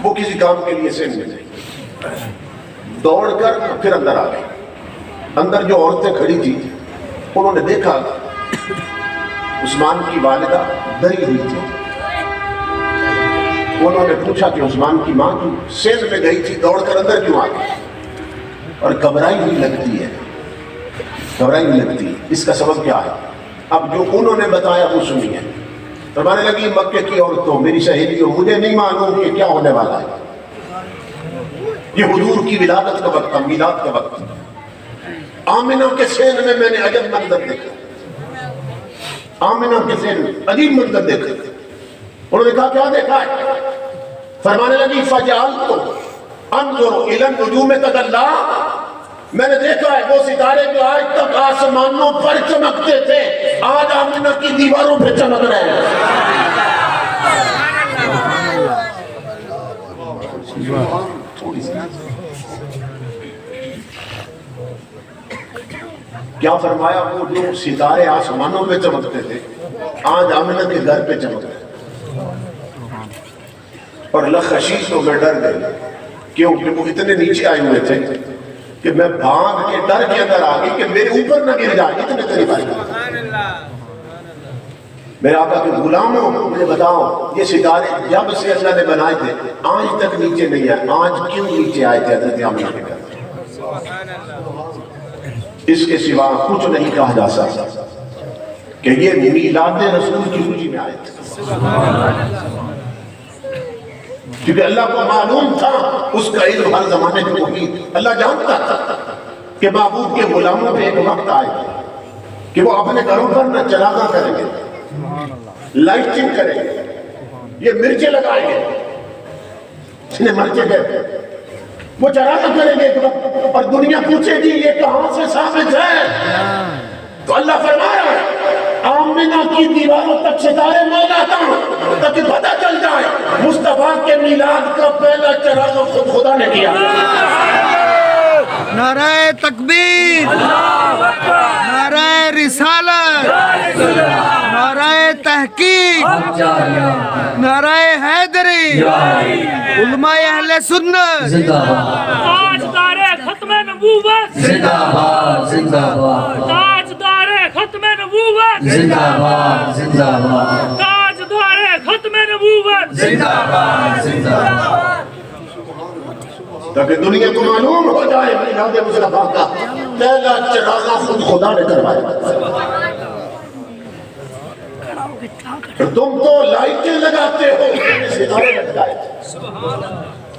وہ کسی کام کے لیے سین میں گئی دوڑ کر پھر اندر آ گئی اندر جو عورتیں کھڑی تھی انہوں نے دیکھا عثمان کی والدہ ڈری ہوئی تھی انہوں نے پوچھا کہ عثمان کی ماں کیوں سین میں گئی تھی دوڑ کر اندر کیوں آ گئی اور گھبرائی ہوئی لگتی ہے گھبرائی ہوئی لگتی ہے اس کا سبب کیا ہے اب جو انہوں نے بتایا وہ سنیے فرمانے لگی مکے کی عورتوں میری سہیلیوں مجھے نہیں معلوم کہ کیا ہونے والا ہے یہ حضور کی ولادت کا وقت تھا میلاد کا وقت آمنہ کے سین میں میں نے عجب منظر دیکھا آمنہ کے سین میں عجیب منظر دیکھا انہوں نے کہا کیا دیکھا ہے فرمانے لگی فجعلت انظر الی النجوم تدلی میں نے دیکھا ہے وہ ستارے جو آج تک آسمانوں پر چمکتے تھے آج آمنہ کی دیواروں پہ چمک رہے ہیں کیا فرمایا وہ جو ستارے آسمانوں پہ چمکتے تھے آج آمنہ کے گھر پہ چمک رہے ہیں اور لخشی تو میں ڈر گئی، کیونکہ وہ اتنے نیچے آئے ہوئے تھے کہ میں بھاگ کے ڈر کے اندر آ گئی کہ میرے اوپر نہ گر جائے، اتنے قریب آئے۔ میرے آقا کے غلاموں مجھے بتاؤ، یہ ستارے جب سے اللہ نے بنائے تھے آج تک نیچے نہیں آئے، آج کیوں نیچے آئے تھے حضرت آمنہ کے گھر؟ اس کے سوا کچھ نہیں کہا جا سکتا کہ یہ میلاد رسول کی خوشی میں آئے تھے، کیونکہ اللہ کو معلوم تھا، اس کا علم ہر زمانے میں محیط، اللہ جانتا تھا کہ محبوب کے غلاموں پہ ایک وقت آئے گا کہ وہ اپنے گھروں پر نہ چراغاں کریں گے، لائٹنگ کریں گے، یہ مرچیں لگائیں گے، انہیں مرچیں کہتے ہیں، وہ چراغاں کریں گے اور دنیا پوچھے گی یہ کہاں سے ثابت ہے؟ تو اللہ فرما رہا ہے آمنہ کی دیواروں تک ستارے میں لاتا ہوں تاکہ پتہ چل جائے مصطفیٰ کے میلاد کا پہلا چراغ خود خدا نے کیا۔ نعرہ تکبیر، نعرہ رسالت، نعرہ تحقیق، نعرہ حیدری، علماء اہل سنت زندہ باد، تاجدار ختم نبوت، زندہ باد، زندہ باد، تاجدار ختم نبوت، زندہ باد، زندہ باد، تاجدار ختم نبوت، زندہ باد، زندہ باد۔ تاکہ دنیا کو معلوم ہو جائے میلاد مصطفیٰ کا پہلا چراغ خود خدا نے کروایا۔ تم تو لائٹیں لگاتے ہو، ستارے لٹکائے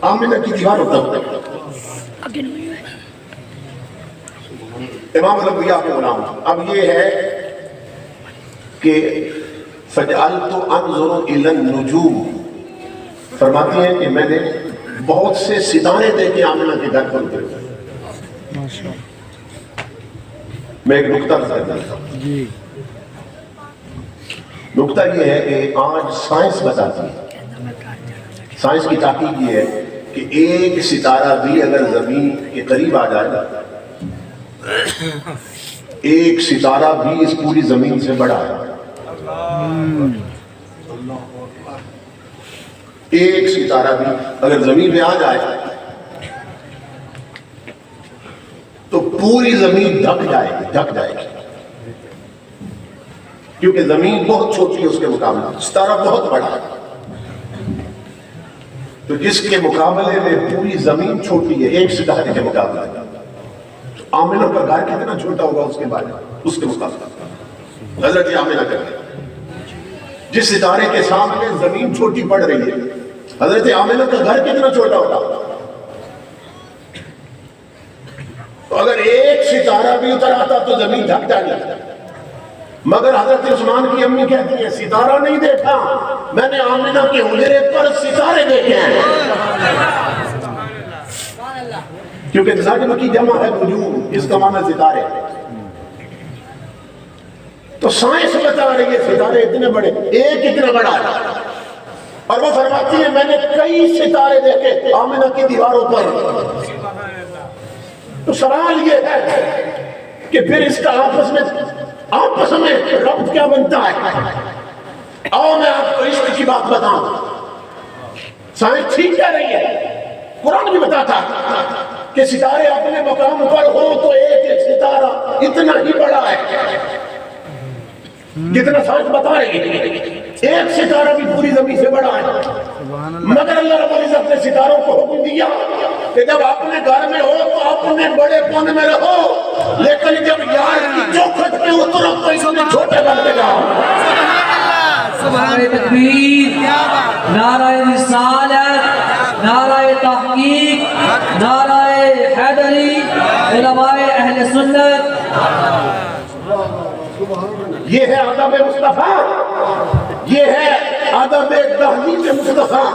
آمنہ کی دیواروں تک۔ امام الانبیاء کے غلام، اب یہ ہے کہ فَجْعَلْتُ أَنْظُرُ إِلَى النُّجُومِ، فرماتی ہیں کہ میں نے بہت سے ستارے دیکھے آمنہ کے گھر پر اترے۔ میں ایک نکتہ کرتا ہوں، نکتہ یہ ہے کہ آج سائنس بتاتی ہے، سائنس کی تحقیق یہ ہے کہ ایک ستارہ بھی اگر زمین کے قریب آ جائے گا، ایک ستارہ بھی اس پوری زمین سے بڑا ہے، ایک ستارہ بھی اگر زمین پہ آ جائے تو پوری زمین ڈھک جائے گی، کیونکہ زمین بہت چھوٹی ہے اس کے مقابلے، ستارہ بہت بڑا ہے، تو جس کے مقابلے میں پوری زمین چھوٹی ہے ایک ستارے کے مقابلے میں، آمنہ کا گھر کتنا چھوٹا ہوگا اس کے بارے میں، اس کے مقابلے حضرت آمنہ کا گھر، جس ستارے کے سامنے زمین چھوٹی پڑ رہی ہے، حضرت آمنہ کا گھر کتنا چھوٹا ہوگا؟ تو اگر ایک ستارہ بھی اتر آتا تو زمین ڈھک جائے، مگر حضرت عثمان کی امی کہتی ہے ستارہ نہیں دیکھا، میں نے آمنہ کے حجرے پر ستارے دیکھے ہیں، کیونکہ نجم کی جمع ہے نجوم، اس کا معنی ستارے، تو سائنس بتا رہی ہے ستارے اتنے بڑے، ایک اتنا بڑا ہے، اور وہ فرماتی ہے میں نے کئی ستارے دیکھے آمنہ کی دیواروں پر۔ تو سوال یہ ہے کہ پھر اس کا آپس میں ربط کیا بنتا ہے؟ آؤ میں آپ کو عشق کی بات بتاؤں، سائنس ٹھیک کہہ رہی ہے، قرآن بھی بتاتا کہ ستارے اپنے مقام پر ہو تو ایک ایک ستارہ اتنا ہی بڑا ہے جتنا سائنس بتا رہی ہے، ایک ستارہ بھی پوری زمین سے بڑا ہے، مگر اللہ رب العزت نے ستاروں کو حکم دیا کہ جب اپنے گھر میں ہو تو اپنے بڑے پن میں رہو، لیکن جب یار کی چوکھٹ پہ اترو تو اس میں چھوٹے بنتے جاؤ۔ نعرہ تکبیر، نعرہ رسالت، نعرہ تحقیق، نعرہ حیدری، علماء اہل سنت۔ یہ ہے ادب مصطفیٰ، یہ ہے ادب تہذیب مصطفیٰ۔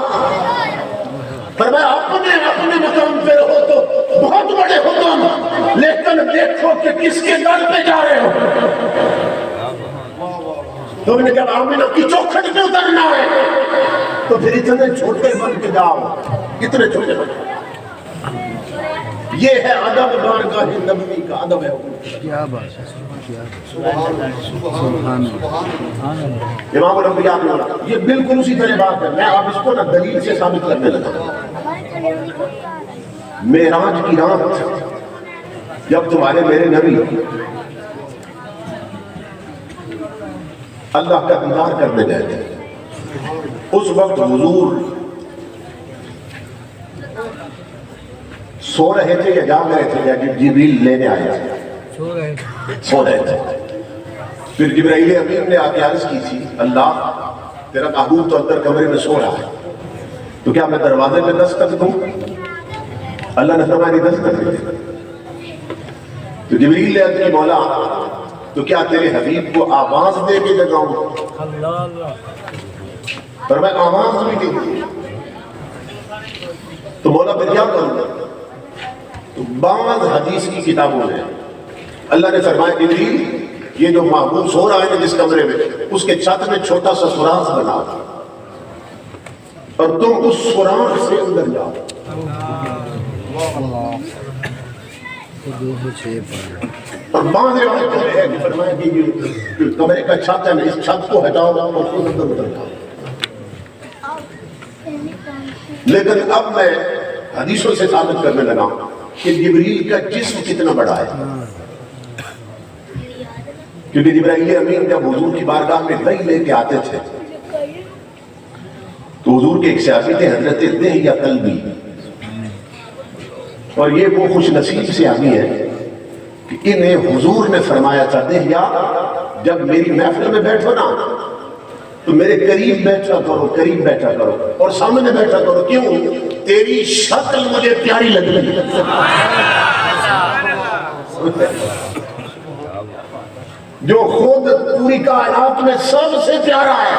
فرمایا اپنے مقام پہ رہو تو بہت بڑے ہو تم، لیکن دیکھو کہ کس کے در پہ جا رہے ہو۔ تم نے جب آمنہ کی چوکھٹ پہ اترنا ہے تو پھر اتنے چھوٹے بن کے جاؤ، اتنے چھوٹے بن کے۔ یہ ہے ادب بارگاہ نبوی کا ادب ہے. کیا بات ہے امام الانبیاء نے بولا یہ بالکل اسی طرح بات ہے. میں اب اس کو نا دلیل سے ثابت کرنے لگا. معراج کی رات جب تمہارے میرے نبی اللہ کا دیدار کرنے گئے تھے اس وقت حضور سو رہے تھے یا جاگ رہے تھے یا جبریل لینے آئے تھے؟ سو رہے تھے. پھر جبرائیل امین نے آگے عرض کی تھی اللہ تیرا محبوب تو اندر کمرے میں سو رہا ہے تو کیا میں دروازے میں دستک دوں؟ اللہ نے فرمایا نہیں دستک دے. تو جبریل نے عرض کی مولا تو کیا تیرے حبیب کو آواز دے کے جگاؤں؟ فرمایا آواز بھی دے. تو مولا پھر کیا کروں؟ تو بعض حدیث کی کتابوں میں اللہ نے فرمایا جبریل یہ جو محبوب سو رہا ہے نا جس کمرے میں اس کے چھت میں چھوٹا سا سوراخ بنا اور تم اس سوراخ سے اندر جاؤ. اور بعض روایتوں میں ہے کہ فرمایا کہ یہ کمرے کا چھت ہے اس چھت کو ہٹاؤ اور خود اندر اتر جاؤ. لیکن اب میں حدیثوں سے ثابت کرنے لگا کہ جبریل کا جسم کتنا بڑا ہے. کیونکہ جبرائیل امین جب حضور کی بارگاہ میں وحی لے کے آتے تھے تو حضور کے ایک صحابی تھے حضرت دہیہ کلبی اور یہ وہ خوش نصیب صحابی ہیں کہ انہیں حضور نے فرمایا تھا دہیہ جب میری محفل میں بیٹھو نا تو میرے قریب بیٹھا کرو قریب بیٹھا کرو اور سامنے بیٹھا کرو. کیوں؟ تیری شکل مجھے پیاری لگ رہی ہے. جو خود پوری کائنات میں سب سے پیارا ہے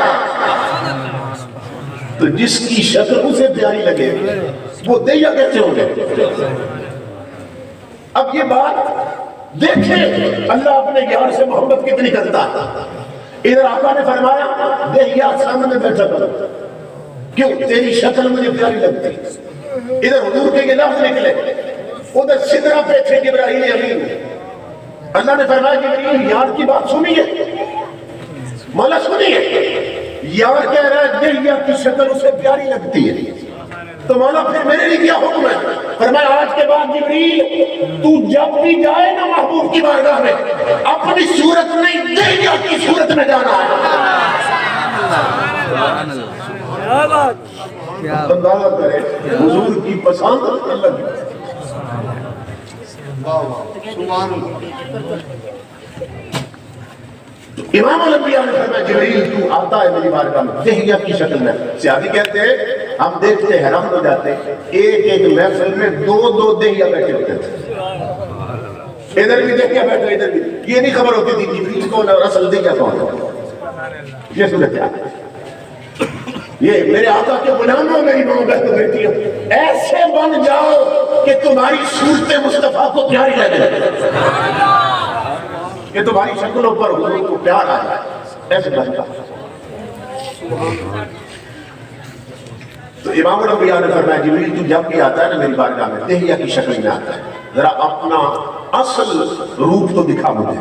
تو جس کی شکل اسے پیاری لگے وہ دہیہ کیسے ہوں گے؟ اب یہ بات دیکھیں اللہ اپنے یار سے محبت کتنی کرتا ہے. ادھر آقا نے فرمایا دہیہ سامنے بیٹھا کرو کیوں؟ تیری شکل مجھے پیاری لگتی. ادھر حضور کے یہ لفظ نکلے ادھر سدرہ پہ تھے جبرائیل امین. اللہ نے فرمایا جبرائیل یار کی بات سنیے مولا سنیے. یار کہہ رہا ہے دہیہ کی شکل اسے پیاری لگتی ہے تو مولا پھر میرے لیے کیا حکم ہے؟ فرمایا آج کے بعد جبریل تو جب بھی جائے نا محبوب کی بارگاہ میں اپنی صورت نہیں دہیہ کی صورت میں جانا ہے. اندازہ کرے حضور کی پسند اللہ کی پسند. امام الانبیاء نے فرمایا جبریل تو آتا ہے میری بارگاہ میں دہیہ کی شکل میں. صحابی کہتے ہیں ہم دیکھتے حیران ہو جاتے ایک ایک محفل میں دو دو دہیہ بیٹھے ہوتے تھے. ادھر بھی دہیہ بیٹھے ادھر بھی. یہ نہیں خبر ہوتی تھی جبریل کون ہے اور اصل دہیہ کون ہے. یہ سمجھ کیا یہ میرے آقا کے غلاموں میری ماں بہت بیٹی ایسے بن جاؤ کہ تمہاری صورت مصطفیٰ کو پیاری لگے کہ تمہاری شکلوں پر حضور کو پیار آئے ایسے بن جاؤ. تو امام الانبیاء نے فرمایا جبریل تو جب بھی آتا ہے نا میری بارگاہ میں دہیہ کی شکل میں آتا ہے ذرا اپنا اصل روپ تو دکھا مجھے.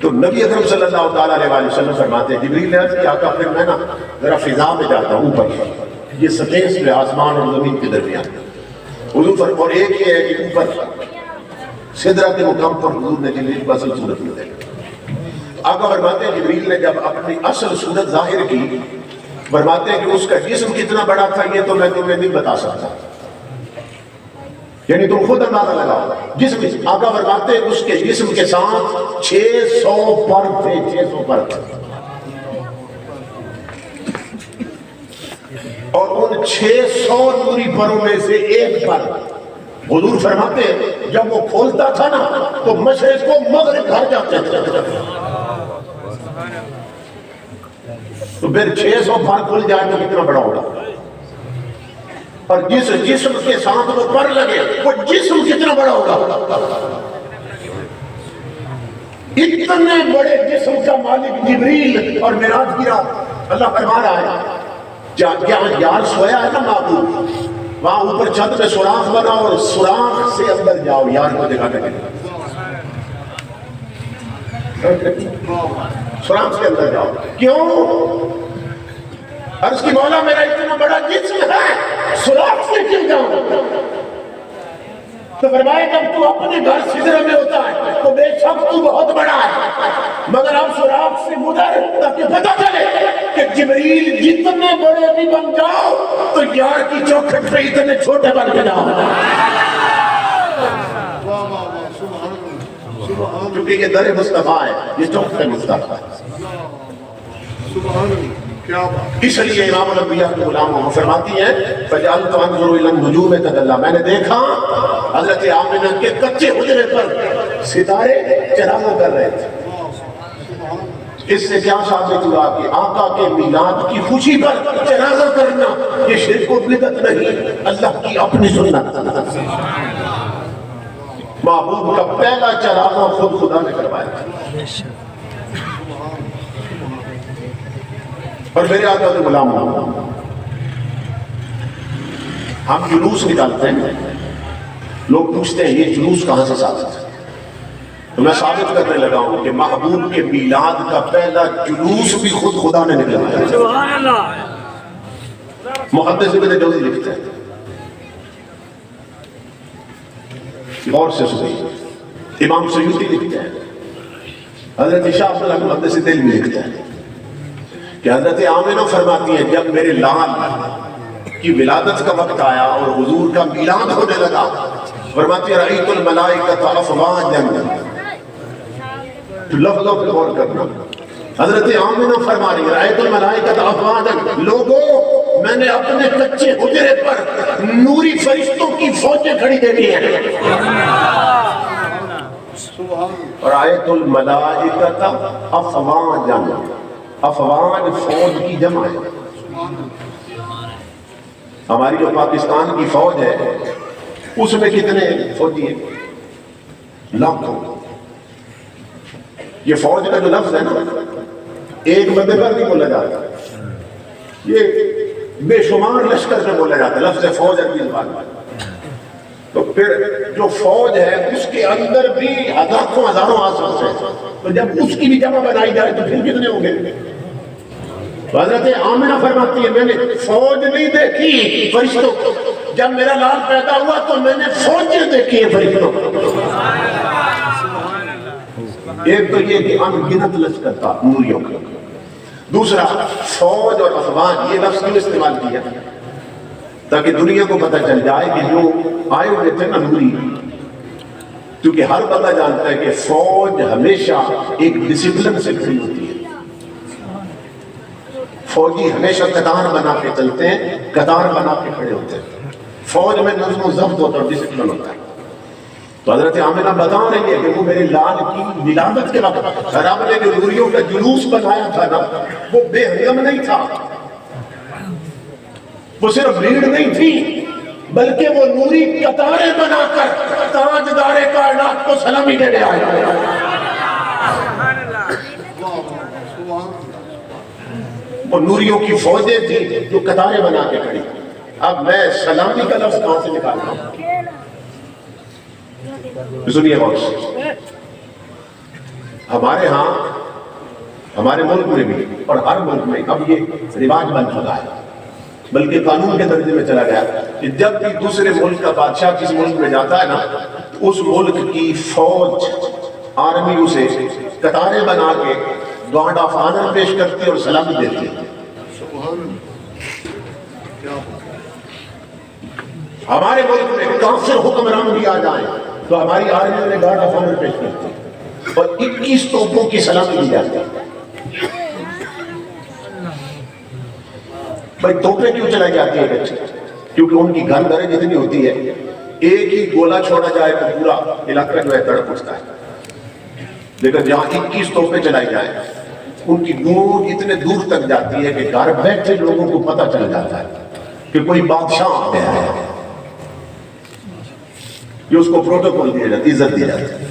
تو نبی اکرم صلی اللہ تعالیٰ علیہ وسلم فرماتے ہیں جبریل نے عرض کیا آقا پھر میں نا ذرا فضا میں جاتا ہوں اوپر یہ سپیس میں آسمان اور زمین کے درمیان حضور اور ایک یہ ہے کہ اوپر سدرہ کے مقام پر حضور نے جبریل کو اصل صورت میں دیکھا. آقا فرماتے ہیں جبریل نے جب اپنی اصل صورت ظاہر کی فرماتے ہیں کہ اس کا جسم کتنا بڑا تھا یہ تو میں تمہیں نہیں بتا سکتا یعنی تم خود اندازہ لگاؤ. جسم آقا فرماتے ہیں اس کے جسم کے ساتھ 600 پر تھے 600 پر تھے اور ان 600 نوری پروں میں سے ایک پر حضور فرماتے ہیں جب وہ کھولتا تھا نا تو مشرق کو مغرب گھر جاتے تھے. تو پھر 600 پر کھل جائے تو کتنا بڑا ہوگا اور جس جسم کے ساتھ وہ پر لگے وہ جسم کتنا بڑا ہوگا. اتنے بڑے جسم کا مالک جبریل اور معراج کی رات اللہ فرما رہا ہے جہاں یار سویا ہے نا محبوب وہاں اوپر چھت میں سوراخ بنا اور سوراخ سے اندر جاؤ یار کو دکھانے کے لیے. سوراخ سے اندر جاؤ. کیوں؟ عرض کی مولا میرا اتنا بڑا جسم ہے سوراخ سے کیوں جاؤں؟ تو فرمایا جب تو اپنے گھر سدرہ میں ہوتا ہے تو بے شک تو بہت بڑا ہے، مگر اب سوراخ سے گزر تاکہ پتہ چلے کہ جبریل جتنے بڑے بھی بن جاؤ تو یار کی چوکھٹ پہ اتنے چھوٹے بن کے جاؤ. کیونکہ یہ در مصطفیٰ ہے، یہ چوکھٹ مصطفیٰ ہے. اس لیے امام الانبیاء کے غلام فرماتی ہیں فجعلت انظر الى النجوم تدلی، میں نے دیکھا حضرت آمنہ کے کچے حجرے پر ستارے چراغاں کر رہے تھے. اس سے کیا ثابت ہوا کہ آقا کے میلاد کی خوشی پر چراغاں کرنا یہ شرک و بدعت نہیں، اللہ کی اپنی سنت. محبوب کا پہلا چراغاں خود خدا نے کروایا. اور میرے آقا کے غلام ہم جلوس نکالتے ہیں، لوگ پوچھتے ہیں یہ جلوس کہاں سے ثابت ہے؟ تو میں ثابت کرنے لگا ہوں کہ محبوب کے میلاد کا پہلا جلوس بھی خود خدا نے نکلوایا. سبحان اللہ. محدث ابن جوزی لکھتے ہیں، غور سے سنیے، امام سیوطی لکھتے ہیں، حضرت شاہ عبد اللہ محدث دہلوی لکھتے ہیں کہ حضرت آمنہ فرماتی ہیں جب میرے لال کی ولادت کا وقت آیا اور حضور کا میلاد ہونے لگا، فرماتی ہیں رأیت الملائکۃ افواجا. لفظوں پہ غور کرنا. حضرت آمنہ فرما رہی ہیں رأیت الملائکۃ افواجا، لوگوں میں نے اپنے کچے حجرے پر نوری فرشتوں کی فوجیں کھڑی دیکھی ہیں. رأیت الملائکۃ افواجا، افواج فوج کی جمع ہے. ہماری جو پاکستان کی فوج ہے اس میں کتنے فوجی ہیں؟ لاکھوں. یہ فوج کا جو لفظ ہے نا ایک بندے پر نہیں بولا جاتا، یہ بے شمار لشکر سے بولا جاتا ہے لفظ فوج عربی زبان میں. تو پھر جو فوج ہے اس کے اندر بھی ہزاروں ہزاروں آسان ہیں، تو جب اس کی بھی جمع بنائی جائے تو پھر کتنے ہوں گے؟ حضرت آمنہ فرماتی ہے میں نے فوج نہیں دیکھی فرشتوں کو، جب میرا لال پیدا ہوا تو میں نے فوجیں دیکھی ہیں فرشتوں کو. ایک تو یہ کہ انگنت لشکر تھا نوریوں کا. دوسرا فوج اور افواج یہ لفظ کیوں استعمال کیا؟ تاکہ دنیا کو پتہ چل جائے کہ جو آئے ہوئے تھے نا نوری، کیونکہ ہر بندہ جانتا ہے کہ فوج ہمیشہ ایک ڈسپلن سے کھڑی ہوتی ہے. فوجی ہمیشہ قطار بنا کے چلتے ہیں، قطار بنا کے کھڑے ہوتے ہیں. فوج میں نظم و ضبط ہوتا ہے، ڈسپلن ہوتا ہے. تو حضرت آمنہ بتا رہی ہے کہ وہ میرے لال کی ولادت کے وقت رب نے جو نوریوں کا جلوس بنایا تھا نا وہ بے ہنگم نہیں تھا، وہ صرف بھیڑ نہیں تھی بلکہ وہ نوری قطاریں بنا کر تاجدار کائنات کو سلامی دینے آئے. وہ نوریوں کی فوجیں تھیں جو قطاریں بنا کے کھڑی. اب میں سلامی کا لفظ کہاں سے نکالتا ہوں؟ سنیے غور سے. ہمارے ہاں ہمارے ملک میں بھی اور ہر ملک میں اب یہ رواج بن چکا ہے، بلکہ قانون کے درجے میں چلا گیا کہ جب بھی دوسرے ملک کا بادشاہ کس ملک میں جاتا ہے نا اس ملک کی فوج آرمی اسے قطاریں بنا کے گارڈ آف آنر پیش کرتی اور سلامی دیتی ہے. ہمارے ملک میں کافر حکمران بھی آ جائیں تو ہماری آرمی نے گارڈ آف آنر پیش کرتی ہے اور 21 توپوں کی سلامی دی جاتی ہے. بھائی توپیں کیوں چلائی جاتی ہے بچے؟ کیونکہ ان کی گن درے جتنی ہوتی ہے ایک ہی گولہ چھوڑا جائے تو پورا علاقہ جو ہے تڑپ اٹھتا ہے، لیکن جہاں 21 توپیں چلائی جائیں ان کی گونج اتنے دور تک جاتی ہے کہ گھر بیٹھے لوگوں کو پتہ چل جاتا ہے کہ کوئی بادشاہ آ گیا ہے. یہ اس کو پروٹوکول دیا جاتا ہے، عزت دی جاتی ہے.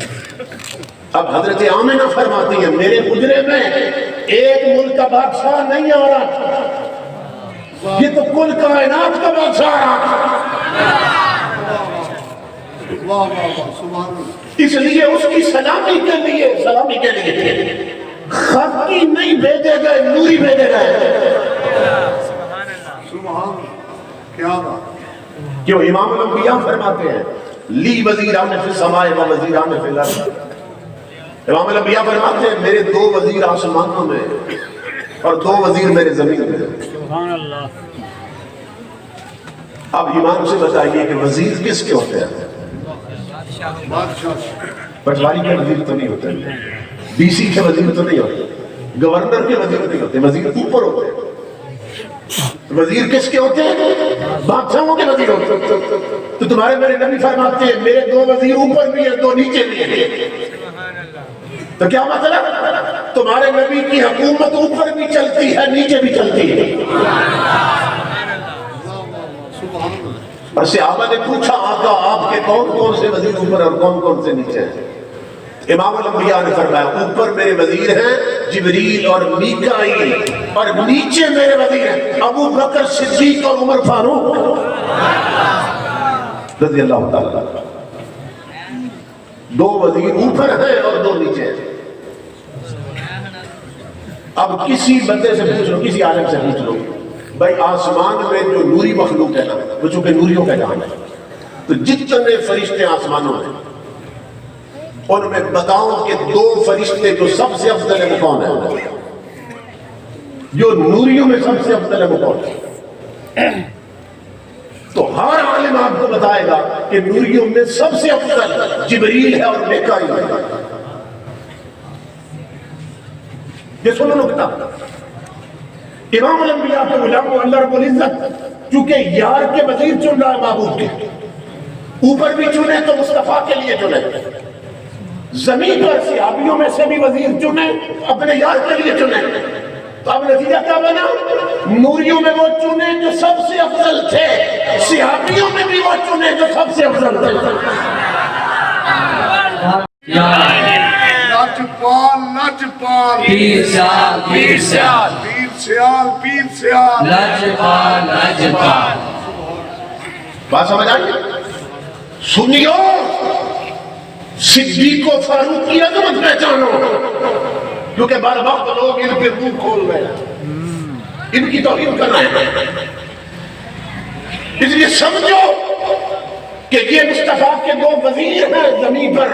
اب حضرت آمنہ فرماتی ہے میرے حجرے میں ایک ملک کا بادشاہ نہیں آ رہا تھا، یہ تو کل کائنات کا بادشاہ آ رہا تھا. اس لیے اس کی سلامی کے لیے خط کی نہیں بھیجے گئے، نوری بھیجے گئے۔ سبحان کیا بات، کیوں امام الانبیاء فرماتے ہیں لی وزیران فی السماء و وزیران فی الارض۔ امام الانبیاء فرماتے ہیں میرے 2 وزیر آسمانوں میں اور 2 وزیر میرے زمین میں۔ سبحان اللہ۔ اب امام سے بتائیے کہ وزیر کس کے ہوتے ہیں؟ بادشاہ پٹواری کے وزیر تو نہیں ہوتے، ڈی سی کے وزیر تو نہیں ہوتے، گورنر کے وزیر نہیں ہوتے، وزیر اوپر ہوتے ہیں۔ وزیر کس کے ہوتے ہیں؟ بادشاہوں کے وزیر ہوتے ہیں۔ تو تمہارے میرے نبی فرماتے ہیں میرے 2 وزیر اوپر بھی ہیں، 2 نیچے بھی ہیں۔ تو کیا مطلب؟ تمہارے نبی کی حکومت اوپر بھی چلتی ہے، نیچے بھی چلتی ہے۔ اور صحابہ نے پوچھا آقا آپ کے کون کون سے وزیر اوپر اور کون کون سے نیچے ہیں؟ امام الانبیاء نے فرمایا اوپر میرے وزیر ہیں جبریل اور میکائیل، اور نیچے میرے وزیر ہیں ابو بکر صدیق اور عمر فاروق رضی اللہ تعالیٰ۔ 2 وزیر اوپر ہیں اور 2 نیچے ہیں۔ اب کسی بندے سے پوچھ لو، کسی عالم سے پوچھ لو بھائی آسمان میں جو نوری مخلوق ہے نا، وہ چونکہ نوریوں کا جہان ہے، تو جتنے فرشتے آسمانوں میں ان میں بتاؤں کہ 2 فرشتے جو سب سے افضل ہے وہ کون ہے؟ جو نوریوں میں سب سے افضل ہے وہ کون ہے؟ تو ہر عالم آپ کو بتائے گا کہ نوریوں میں سب سے افضل جبریل ہے اور میکائیل ہے۔ یہ سنو نکتہ، امام الانبیاء کے غلام کو اللہ رب العزت چونکہ یار کے وزیر چن رہا ہے معبود کے، اوپر بھی چنے تو مصطفیٰ کے لیے چنے، زمین پر صحابیوں میں سے بھی وزیر چنے اپنے یار کے لیے چنے۔ تو اب نتیجہ کیا بنا؟ نوریوں میں وہ چنے جو سب سے افضل تھے، صحابیوں میں بھی وہ چنے جو سب سے افضل تھے۔ لاجپال لاجپال، پیر سیال پیر سیال، پیر سیال پیر سیال، لاجپال لاجپال۔ بات سمجھ آئی؟ سنیو، صدیق و فاروق کی عظمت پہچانو، کیونکہ بار وقت لوگ ان کے منہ کھول رہے ہیں، ان کی توہین کر رہے ہیں۔ اس لیے سمجھو کہ یہ مصطفیٰ کے 2 وزیر ہیں زمین پر،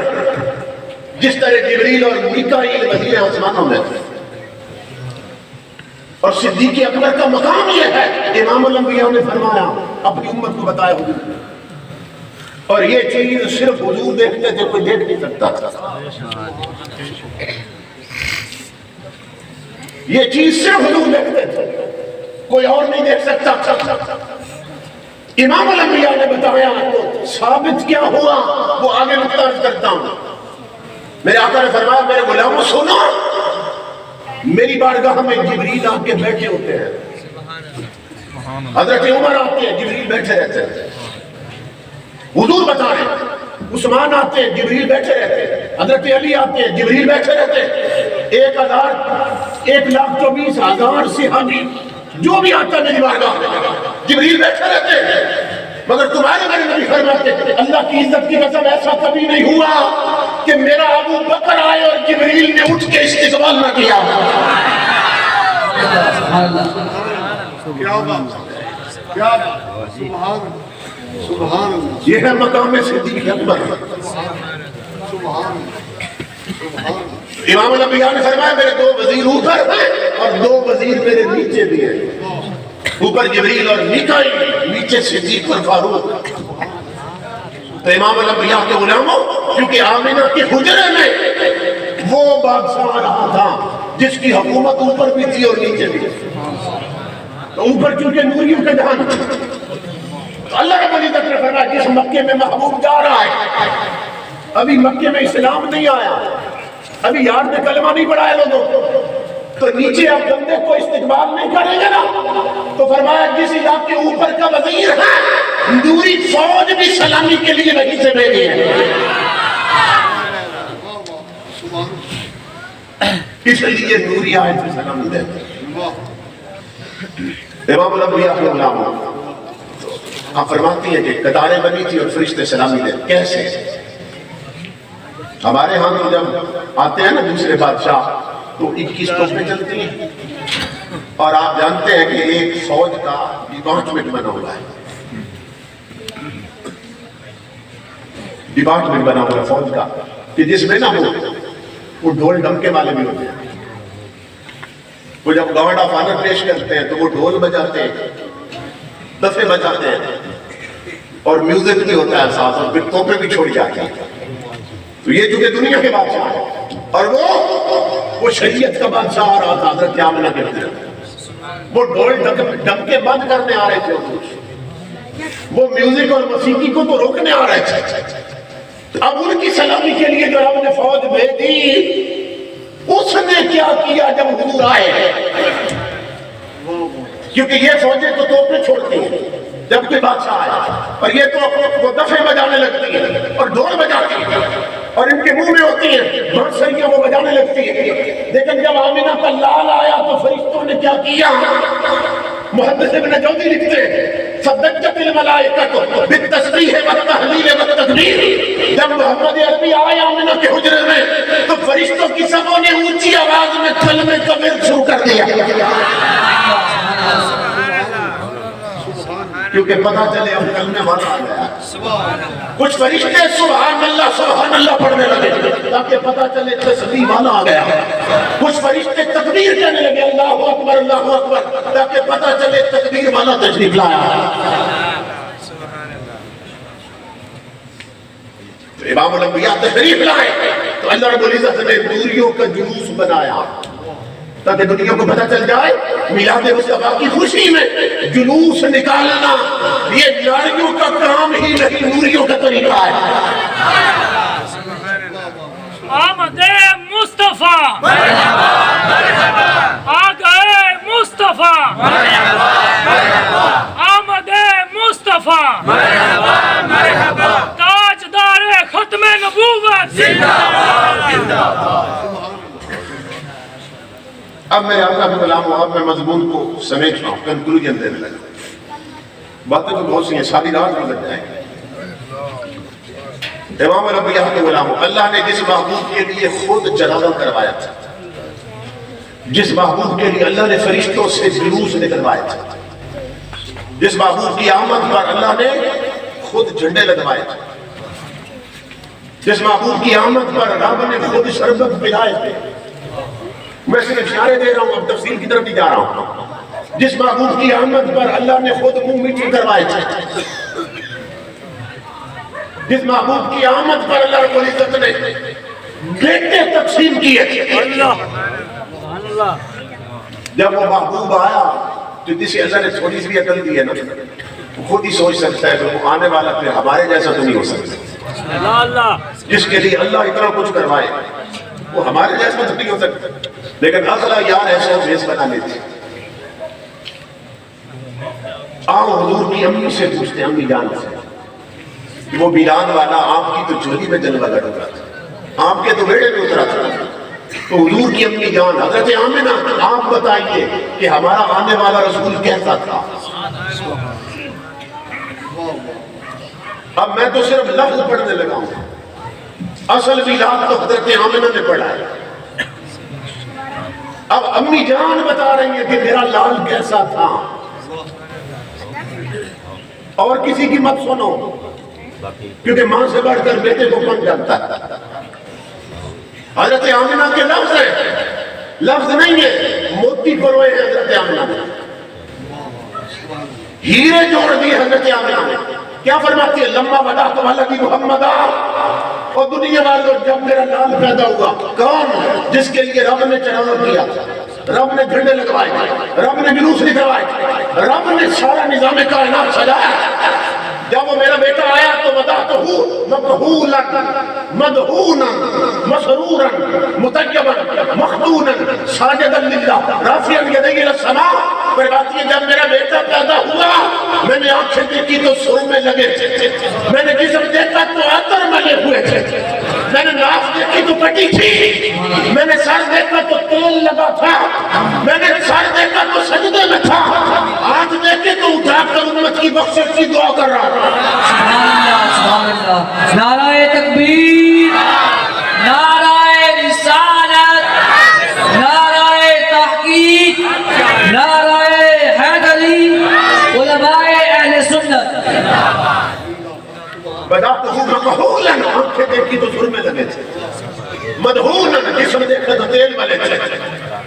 جس طرح جبریل اور میکائیل وزیر آسمانوں میں، اور صدیق اکبر کا مقام یہ ہے امام الانبیاء نے فرمایا اپنی امت کو بتایا حضور، اور یہ چیز صرف حضور دیکھتے تھے، کوئی دیکھ نہیں سکتا تھا۔ یہ چیز صرف حضور دیکھتے تھے، کوئی اور نہیں دیکھ سکتا تھا۔ امام الانبیاء نے بتایا تو ثابت کیا ہوا وہ آگے نقطہ کرتا ہوں۔ میرے آقا نے فرمایا میرے غلاموں سنو، میری بارگاہ میں جبریل آ کے بیٹھے ہوتے ہیں، حضرت عمر آتے ہیں جبریل بیٹھے رہتے ہیں، حضور بتا رہے ہیں عثمان آتے ہیں جبریل بیٹھے رہتے ہیں، حضرت علی آتے ہیں جبریل بیٹھے رہتے ہیں، 1,24,000 صحابی جو بھی آتا ہے میری بارگاہ میں جبریل بیٹھے رہتے ہیں، مگر تمہارے میرے نبی فرماتے ہیں اللہ کی عزت کی قسم ایسا کبھی نہیں ہوا کہ میرا ابو بکر آئے اور جبریل نے اٹھ کے استقبال نہ کیا۔ کیا بات، کیا بات، سبحان سبحان اللہ، یہ ہے مقام صدیق اکبر۔ سبحان سبحان۔ امام الانبیاء نے فرمایا میرے 2 وزیر اوپر ہیں اور 2 وزیر میرے نیچے بھی ہیں، اوپر جبریل اور میکائیل، نیچے صدیق اور فاروق۔ تو امام الانبیاء کے غلاموں، کیونکہ آمنہ کے حجرے میں وہ بادشاہ رہا تھا جس کی حکومت اوپر بھی تھی اور نیچے بھی، تو اوپر چونکہ نوریوں کا جہان، اللہ رب العزت نے فرمایا جس مکے میں محبوب جا رہا ہے، ابھی مکے میں اسلام نہیں آیا، ابھی یار نے کلمہ نہیں پڑھایا لوگوں کو، تو نیچے آپ بندے کو استقبال نہیں کریں گے نا، تو فرمایا جس علاقے اوپر کا وزیر ہے نوری فوج بھی سلامی کے لیے وہیں سے بھیجی ہے۔ اس لیے نوری آئے تھے سلامی دیتے۔ امام الانبیاء کے غلام آپ فرماتی ہیں کہ قطاریں بنی تھی اور فرشتے سلامی دیتے۔ کیسے؟ ہمارے ہاں تو جب آتے ہیں نا دوسرے بادشاہ تو 21 توپیں چلتی ہیں، اور آپ جانتے ہیں کہ ایک فوج کا ڈپارٹمنٹ بنا ہوا ہے، ڈپارٹمنٹ بنا ہوا ہے فوج کا، کہ جس میں نا وہ ڈھول ڈمکے والے بھی ہوتے ہیں. وہ جب گارڈ آف آنر پیش کرتے ہیں تو وہ ڈھول بجاتے ہیں، دفے بجاتے ہیں، اور میوزک بھی ہوتا ہے ساتھ، اور پھر توپیں بھی چھوڑی جاتی ہیں. تو یہ چونکہ دنیا کے بادشاہ ہے، اور وہ شریعت کا بادشاہ آ رہا تھا حضرت آمنہ کے حضرت، وہ ڈھول ڈمکے بند کرنے آ رہے تھے، وہ میوزک اور موسیقی کو تو روکنے آ رہے تھے. اب ان کی سلامی کے لیے جو رب نے فوج بھیجی، اس نے کیا کیا جب حضور آئے؟ کیونکہ یہ فوجیں تو توپیں چھوڑتی ہیں جب کوئی بادشاہ آئے، اور یہ تو وہ دفے بجانے لگتی ہیں اور ڈھول بجاتی ہیں، اور ان کے منہ میں ہوتی ہیں بانسریاں، وہ بجانے لگتی ہیں. لیکن جب آمنہ کا لال آیا تو فرشتوں نے کیا کیا؟ محدث ابن جوزی لکھتے ہیں صدقت الملائکۃ بالتسبیح والتہلیل والتکبیر. جب محمد عربی آئے آمنہ کے حجرے میں تو فرشتوں کی سبوں نے اونچی آواز میں کلمہ کبیر شروع کر دیا، کیونکہ پتہ چلے اب کلمہ والا آ گیا. کچھ فرشتے سبحان اللہ پڑھنے لگے تاکہ پتہ چلے تسبیح والا آ گیا. کچھ فرشتے تکبیر کہنے لگے اللہ اکبر تاکہ پتہ چلے تکبیر والا تشریف لایا. تو امام الانبیاء تشریف لائے تو اللہ رب العزت نے نوریوں کا جلوس بنایا تاکہ دنیا کو پتہ چل جائے میلاد مصطفیٰ کی خوشی میں جلوس نکالنا یہ لاڑیوں کا کام ہی نہیں، نوریوں کا طریقہ ہے. آمد مصطفیٰ آ گئے مصطفیٰ، آمد مصطفیٰ تاجدار ختم نبوت. اب میں آپ کا کلام ہوں، اب میں مضمون کو سمیٹ رہا ہوں، کنکلوژن دینے لگا. باتیں تو بہت سی ہیں، ساری رات گزر جائیں گے. امام الانبیاء کے غلام، اللہ نے جس محبوب کے لیے خود جنازہ کروایا تھا، جس محبوب کے لیے اللہ نے فرشتوں سے جلوس نکلوایا تھا، جس محبوب کی آمد پر اللہ نے خود جھنڈے لگوائے تھے، جس محبوب کی آمد پر رب نے خود شربت پلائے تھے. میں صرف اشارے دے رہا ہوں، اب تفصیل کی طرف نہیں جا رہا ہوں. جس محبوب کی آمد پر اللہ نے خود منہ میٹھے کروائے تھے، جس محبوب کی آمد پر اللہ رب العزت نے بیٹے تقسیم کیے تھے. جب وہ محبوب آیا تو جسے اللہ نے تھوڑی سی عقل دی ہے نا، خود ہی سوچ سکتا ہے کہ وہ آنے والا پھر ہمارے جیسا تو نہیں ہو سکتا. جس کے لیے اللہ اتنا کچھ کروائے وہ ہمارے جیسا تو نہیں ہو سکتا. لیکن اصلا یار ایسا بیس بنا لیتے. آؤ حضور کی امی سے پوچھتے، امی جان سے، وہ میلاد والا آپ کی تو چولی میں جلوہ کر رہا تھا، آپ کے تو بیڑے میں اترا تھا. تو حضور کی امی جان حضرت آمنہ، آپ بتائیے کہ ہمارا آنے والا رسول کیسا تھا. اب میں تو صرف لفظ پڑھنے لگا ہوں، اصل میلاد تو حضرت آمنہ نے پڑھا ہے. اب امی جان بتا رہی ہیں کہ میرا لال کیسا تھا، اور کسی کی مت سنو، کیونکہ ماں سے بڑھ کر بیٹے کو کون جانتا ہے. حضرت آمنہ کے لفظ ہیں، لفظ نہیں ہے، موتی پروئے ہیں حضرت آمنہ نے، ہیرے جوڑ دیے حضرت آمنہ نے. کیا فرماتی ہے؟ لما ودا تو حالت محمد اور دنیا والوں، جب میرا لال پیدا ہوا، کون؟ جس کے لیے رب نے چڑھاوا کیا، رب نے جھنڈے لگوائے، رب نے جلوس نکلوائے، رب نے سارا نظام کائنات سجایا. جب وہ میرا بیٹا آیا تو وضعتہ مقہولا مدہونا مسرورا مطیبا مخدونا ساجدا للہ رافعا یدیہ الی السماء. پر بات یہ، جب میرا بیٹا پیدا ہوا میں نے آنکھیں دیکھی تو سرمے لگے تھے، میں نے جسم دیکھا تو عطر ملے ہوئے تھے، میں نے ناف دیکھی تو کٹی تھی، میں نے سر دیکھا تو تیل لگا تھا، میں نے سر دیکھا تو سجدے میں تھا، ہاتھ دیکھے تو اٹھا کر امت کی بخشش کی دعا کر رہا تھا. سبحان اللہ، سبحان اللہ. نعرہ تکبیر، بدأته مقہولا آنکھیں دیکھی تو سر میں لگے تھے مدہونا جسم دیکھا تو تیل والے تھے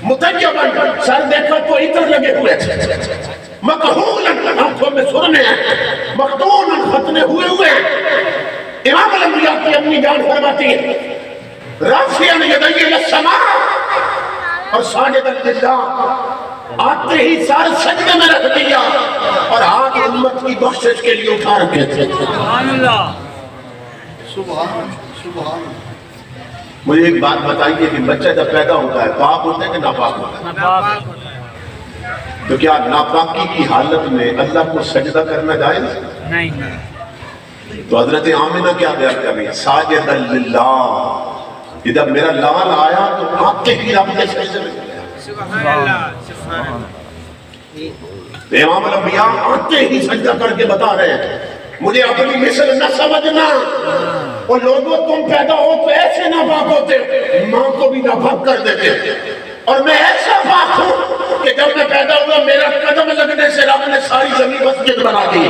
متجبا سر دیکھا تو عطر لگے ہوئے تھے مقہولا آنکھوں میں سرنے ہیں مقدونا ختنے ہوئے امام الانبیاء کی اپنی جان فرماتی ہے رافعا یدیہ للسماء اور ساجدا للہ آتے ہی سار سجدے میں رکھ دیا اور ہاتھ امت کی بخشش کے لیے اٹھا رکھے تھے سبحان اللہ سبحان سبحان مجھے ایک بات بتائیے کہ بچہ جب پیدا ہوتا ہے پاک ہوتا ہے کہ ناپاک ہوتا ہے تو کیا ناپاکی کی حالت میں اللہ کو سجدہ کرنا جائز نہیں تو حضرت آمنہ کیا بیان کر رہی ہے ساجدا للہ کہ جب میرا لال آیا تو آتے ہی رب کے سجدے میں گیا سبحان اللہ سبحان امام الانبیاء آتے ہی سجدہ کر کے بتا رہے ہیں مجھے اپنی مثل نہ سمجھنا اور لوگوں تم پیدا ہو تو ایسے ناپاک ہوتے ماں کو بھی ناپاک کر دیتے اور میں ایسا پاک ہوں کہ جب میں پیدا ہوا میرا قدم لگنے سے رب نے ساری زمین مسجد بنا دی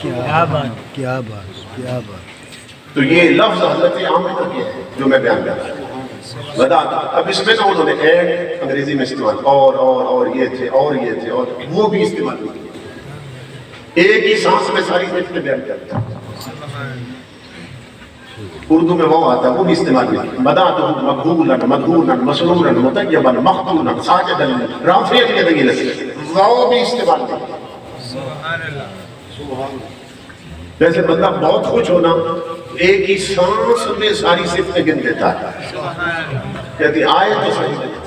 کیا بات کیا بات کیا بات تو یہ لفظ حضرت آمنہ کے ہے جو میں بیان کر رہا ہوں بتا اب اس میں تو انہوں نے ایک انگریزی میں استعمال اور یہ تھے اور یہ تھے اور وہ بھی استعمال نہیں کیا ایک ہی سانس میں ساری صفتیں بیان کرتا اردو میں وہ آتا وہ بھی استعمال نہیں کیا بدأته مقبولا مدہونا مسرورا مطیبا مخدونا ساجدا رافعا یدیہ للسماء وہ بھی استعمال نہیں کیا جیسے بندہ بہت خوش ہونا ایک ہی سانس میں ساری صفتیں گن دیتا ہے کہتی آئے تو صحیح نہیں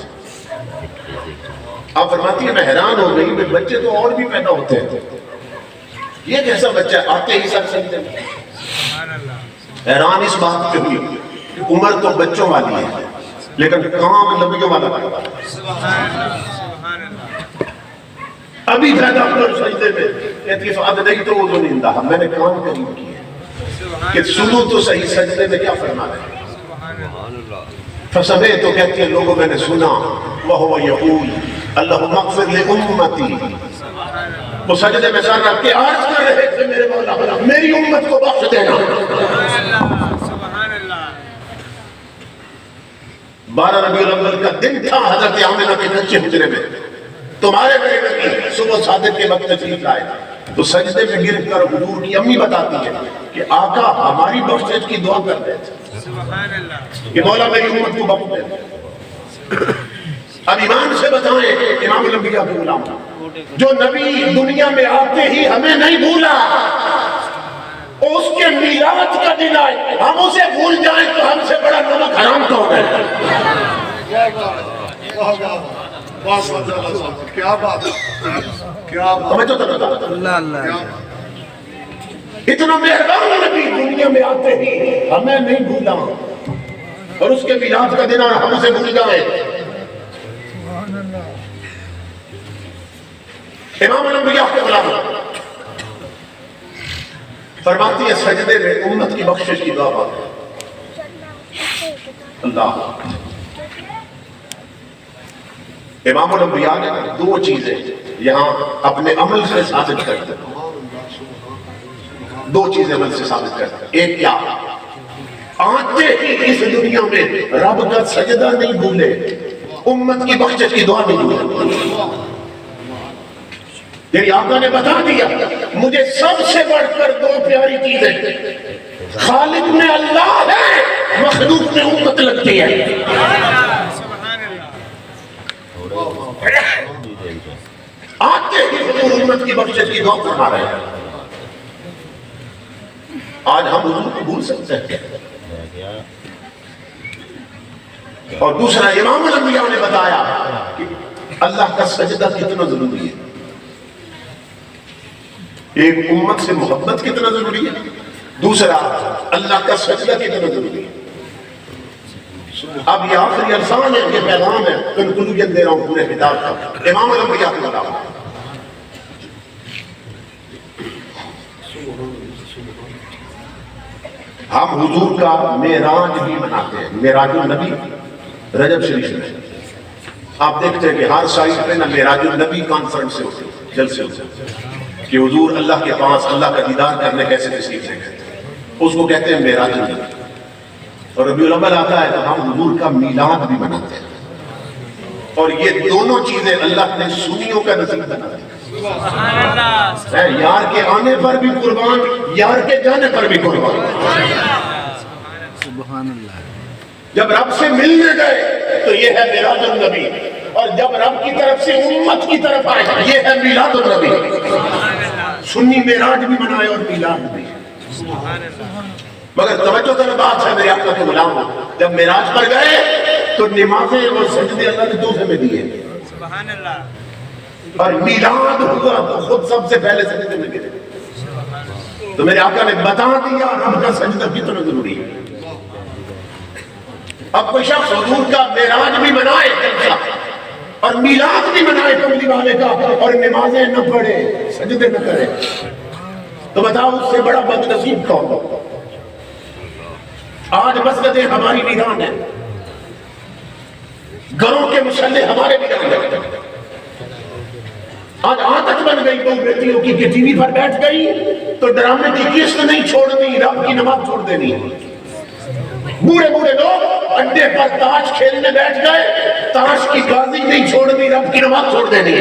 آپ فرماتی ہے میں حیران ہو گئی کہ بچے تو اور بھی پیدا ہوتے ہیں یہ کیسا بچہ آتے ہی سب سجدے میں حیران اس بات پہ ہوئی کہ عمر تو بچوں والی ہے لیکن کام نبیوں والا ابھی پیدا کر سجدے میں کہتی ہے فعد نہیں تو وہ تو نہیں دہا میں نے کام قریب کی ہے کہ سنو تو صحیح سجدے میں کیا فرما ہے فسمعت تو کہتی ہے لوگوں میں نے سنا وہو یقول اللہم اغفر لامتی وہ سجدے میں سر رکھ کے عرض کر رہے تھے میرے مولا میری امت کو بخش دینا سبحان اللہ 12 ربیع الاول کا دن تھا حضرت آمنہ کے کچے حجرے میں تمہارے میرے نبی صبح صادق کے وقت تشریف لائے تو سجدے میں گر کر حضور کی امی بتاتی ہے کہ آقا ہماری بخشش کی دعا کر رہے تھے سبحان اللہ کہ مولا میری امت کو بخش دے اب ایمان سے بتائیں امام الانبیاء کے غلام جو نبی دنیا میں آتے ہی ہمیں نہیں بھولا اس کے میلاد کا دن آئے ہم اسے بھول جائیں تو ہم سے بڑا نمک حرام تو ہو گئے کیا بات کیا بات ہمیں تو تک اللہ اللہ اتنا مہربان نبی دنیا میں آتے ہی ہمیں نہیں بھولا اور اس کے میلاد کا دن آئے ہم اسے بھول جائیں امام الانبیاء کے غلام فرماتی ہے سجدے میں امت کی بخشش کی دعا پاتے اللہ امام الانبیاء نے دو چیزیں یہاں اپنے عمل سے ثابت کرتے دو چیزیں عمل سے ثابت کرتے ایک کیا آتے ہی اس دنیا میں رب کا سجدہ نہیں بھولے امت کی بخشش کی دعا نہیں بھولے یعنی آقا نے بتا دیا مجھے سب سے بڑھ کر دو پیاری چیزیں خالق میں اللہ ہے مخلوق میں امت لگتی ہے آتے ہی حضور امت کی بخشش کی دعا فرما رہے ہیں آج ہم حضور کو بھول سکتے ہیں اور دوسرا امام الانبیاء نے بتایا کہ اللہ کا سجدہ کتنا ضروری ہے ایک امت سے محبت کتنا ضروری ہے دوسرا اللہ کا سجدہ کتنا ضروری ہے اب یہ آخری الفاظ ہے یہ پیغام ہے کنکلوژن دے رہا ہوں پورے کتاب کا امام الانبیاء کو بتاؤ ہم حضور کا معراج بھی مناتے ہیں معراج النبی رجب شریف میں آپ دیکھتے ہیں کہ ہر سائٹ پہ نا معراج النبی کانفرنس سے ہوتے ہیں جلسے ہوتے ہیں کہ حضور اللہ کے پاس اللہ کا دیدار کرنے کیسے تشریف لے گئے، اس کو کہتے ہیں معراج النبی۔ اور ربیع الاول آتا ہے تو ہم حضور کا میلاد بھی مناتے ہیں، اور یہ دونوں چیزیں اللہ نے سنیوں کا نصیب بنا دی۔ سبحان اللہ، ہے یار کے آنے پر بھی قربان، یار کے جانے پر بھی قربان۔ سبحان اللہ۔ جب رب سے ملنے گئے تو یہ ہے معراج النبی، اور جب رب کی طرف سے امت کی طرف آئے یہ ہے میلاد النبی۔ سنی معراج بھی منائے اور میلاد بھی۔ مگر توجہ طلب بات ہے میرے آقا کے غلام، جب معراج پر گئے تو نمازیں اور سجدے اللہ نے تحفے میں دیے، سبحان اللہ، اور میلاد ہوا تو خود سب سے پہلے سجدے میں گئے۔ تو میرے آقا نے بتا دیا رب کا سجدہ کتنا ضروری ہے۔ اب کوئی شخص حضور کا معراج بھی منائے اور میلاد بھی منائے کملی والے کا، اور نمازیں نہ پڑھے، سجدے نہ کرے، تو بتاؤ اس سے بڑا بد نصیب کون ہو؟ آج مسجدیں ہماری ویران ہیں، گھروں کے مصلے ہمارے ویران ہیں۔ آج عادت بن گئی بہو بیٹیوں کی کہ ٹی وی پر بیٹھ گئی تو ڈرامے کی قسط نہیں چھوڑنی، رب کی نماز چھوڑ دینی۔ بوڑھے بوڑھے لوگ اڈے پر تاش کھیلنے بیٹھ گئے، تاش کی بازی نہیں چھوڑنی، رب کی نماز چھوڑ دینی۔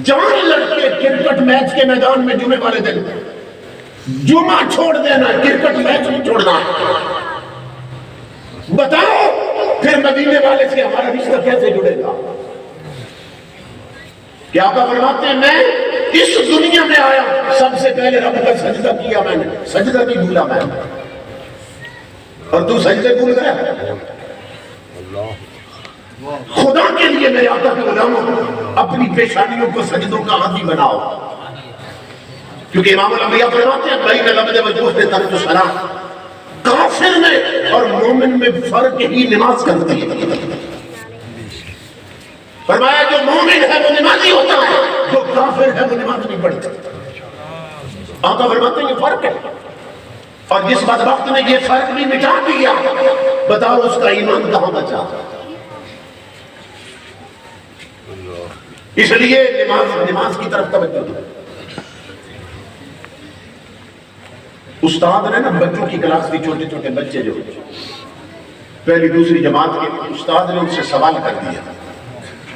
جان لڑکے کرکٹ میچ کے میدان میں جمعے والے دن جمعہ چھوڑ دینا، کرکٹ میچ نہیں چھوڑنا۔ بتاؤ پھر مدینے والے سے ہمارا رشتہ کیسے جڑے گا؟ کیا آقا فرماتے ہیں میں اس دنیا میں آیا سب سے پہلے رب کا سجدہ کیا میں نے، سجدہ نہیں بھولا میں، اور تو سجدے بھول گیا۔ خدا کے لیے میرے آقا کے غلاموں اپنی پیشانیوں کو سجدوں کا عادی بناؤ، کیونکہ امام الانبیاء فرماتے ہیں بین لبد وجوہ ترک الصلاۃ، کافر میں اور مومن میں فرق ہی نماز کرتی ہے۔ فرمایا جو مومن ہے وہ نمازی ہوتا ہے، جو کافر ہے وہ نماز نہیں پڑھتا۔ آقا فرماتے ہیں یہ فرق ہے، اور جس بدبخت نے یہ فرق بھی مٹا دیا، بتاؤ اس کا ایمان کہاں بچا؟ اس لیے نماز کی طرف توجہ دو۔ استاد نے نا بچوں کی کلاس کی، چھوٹے چھوٹے بچے جو پہلی دوسری جماعت کے، استاد نے ان سے سوال کر دیا۔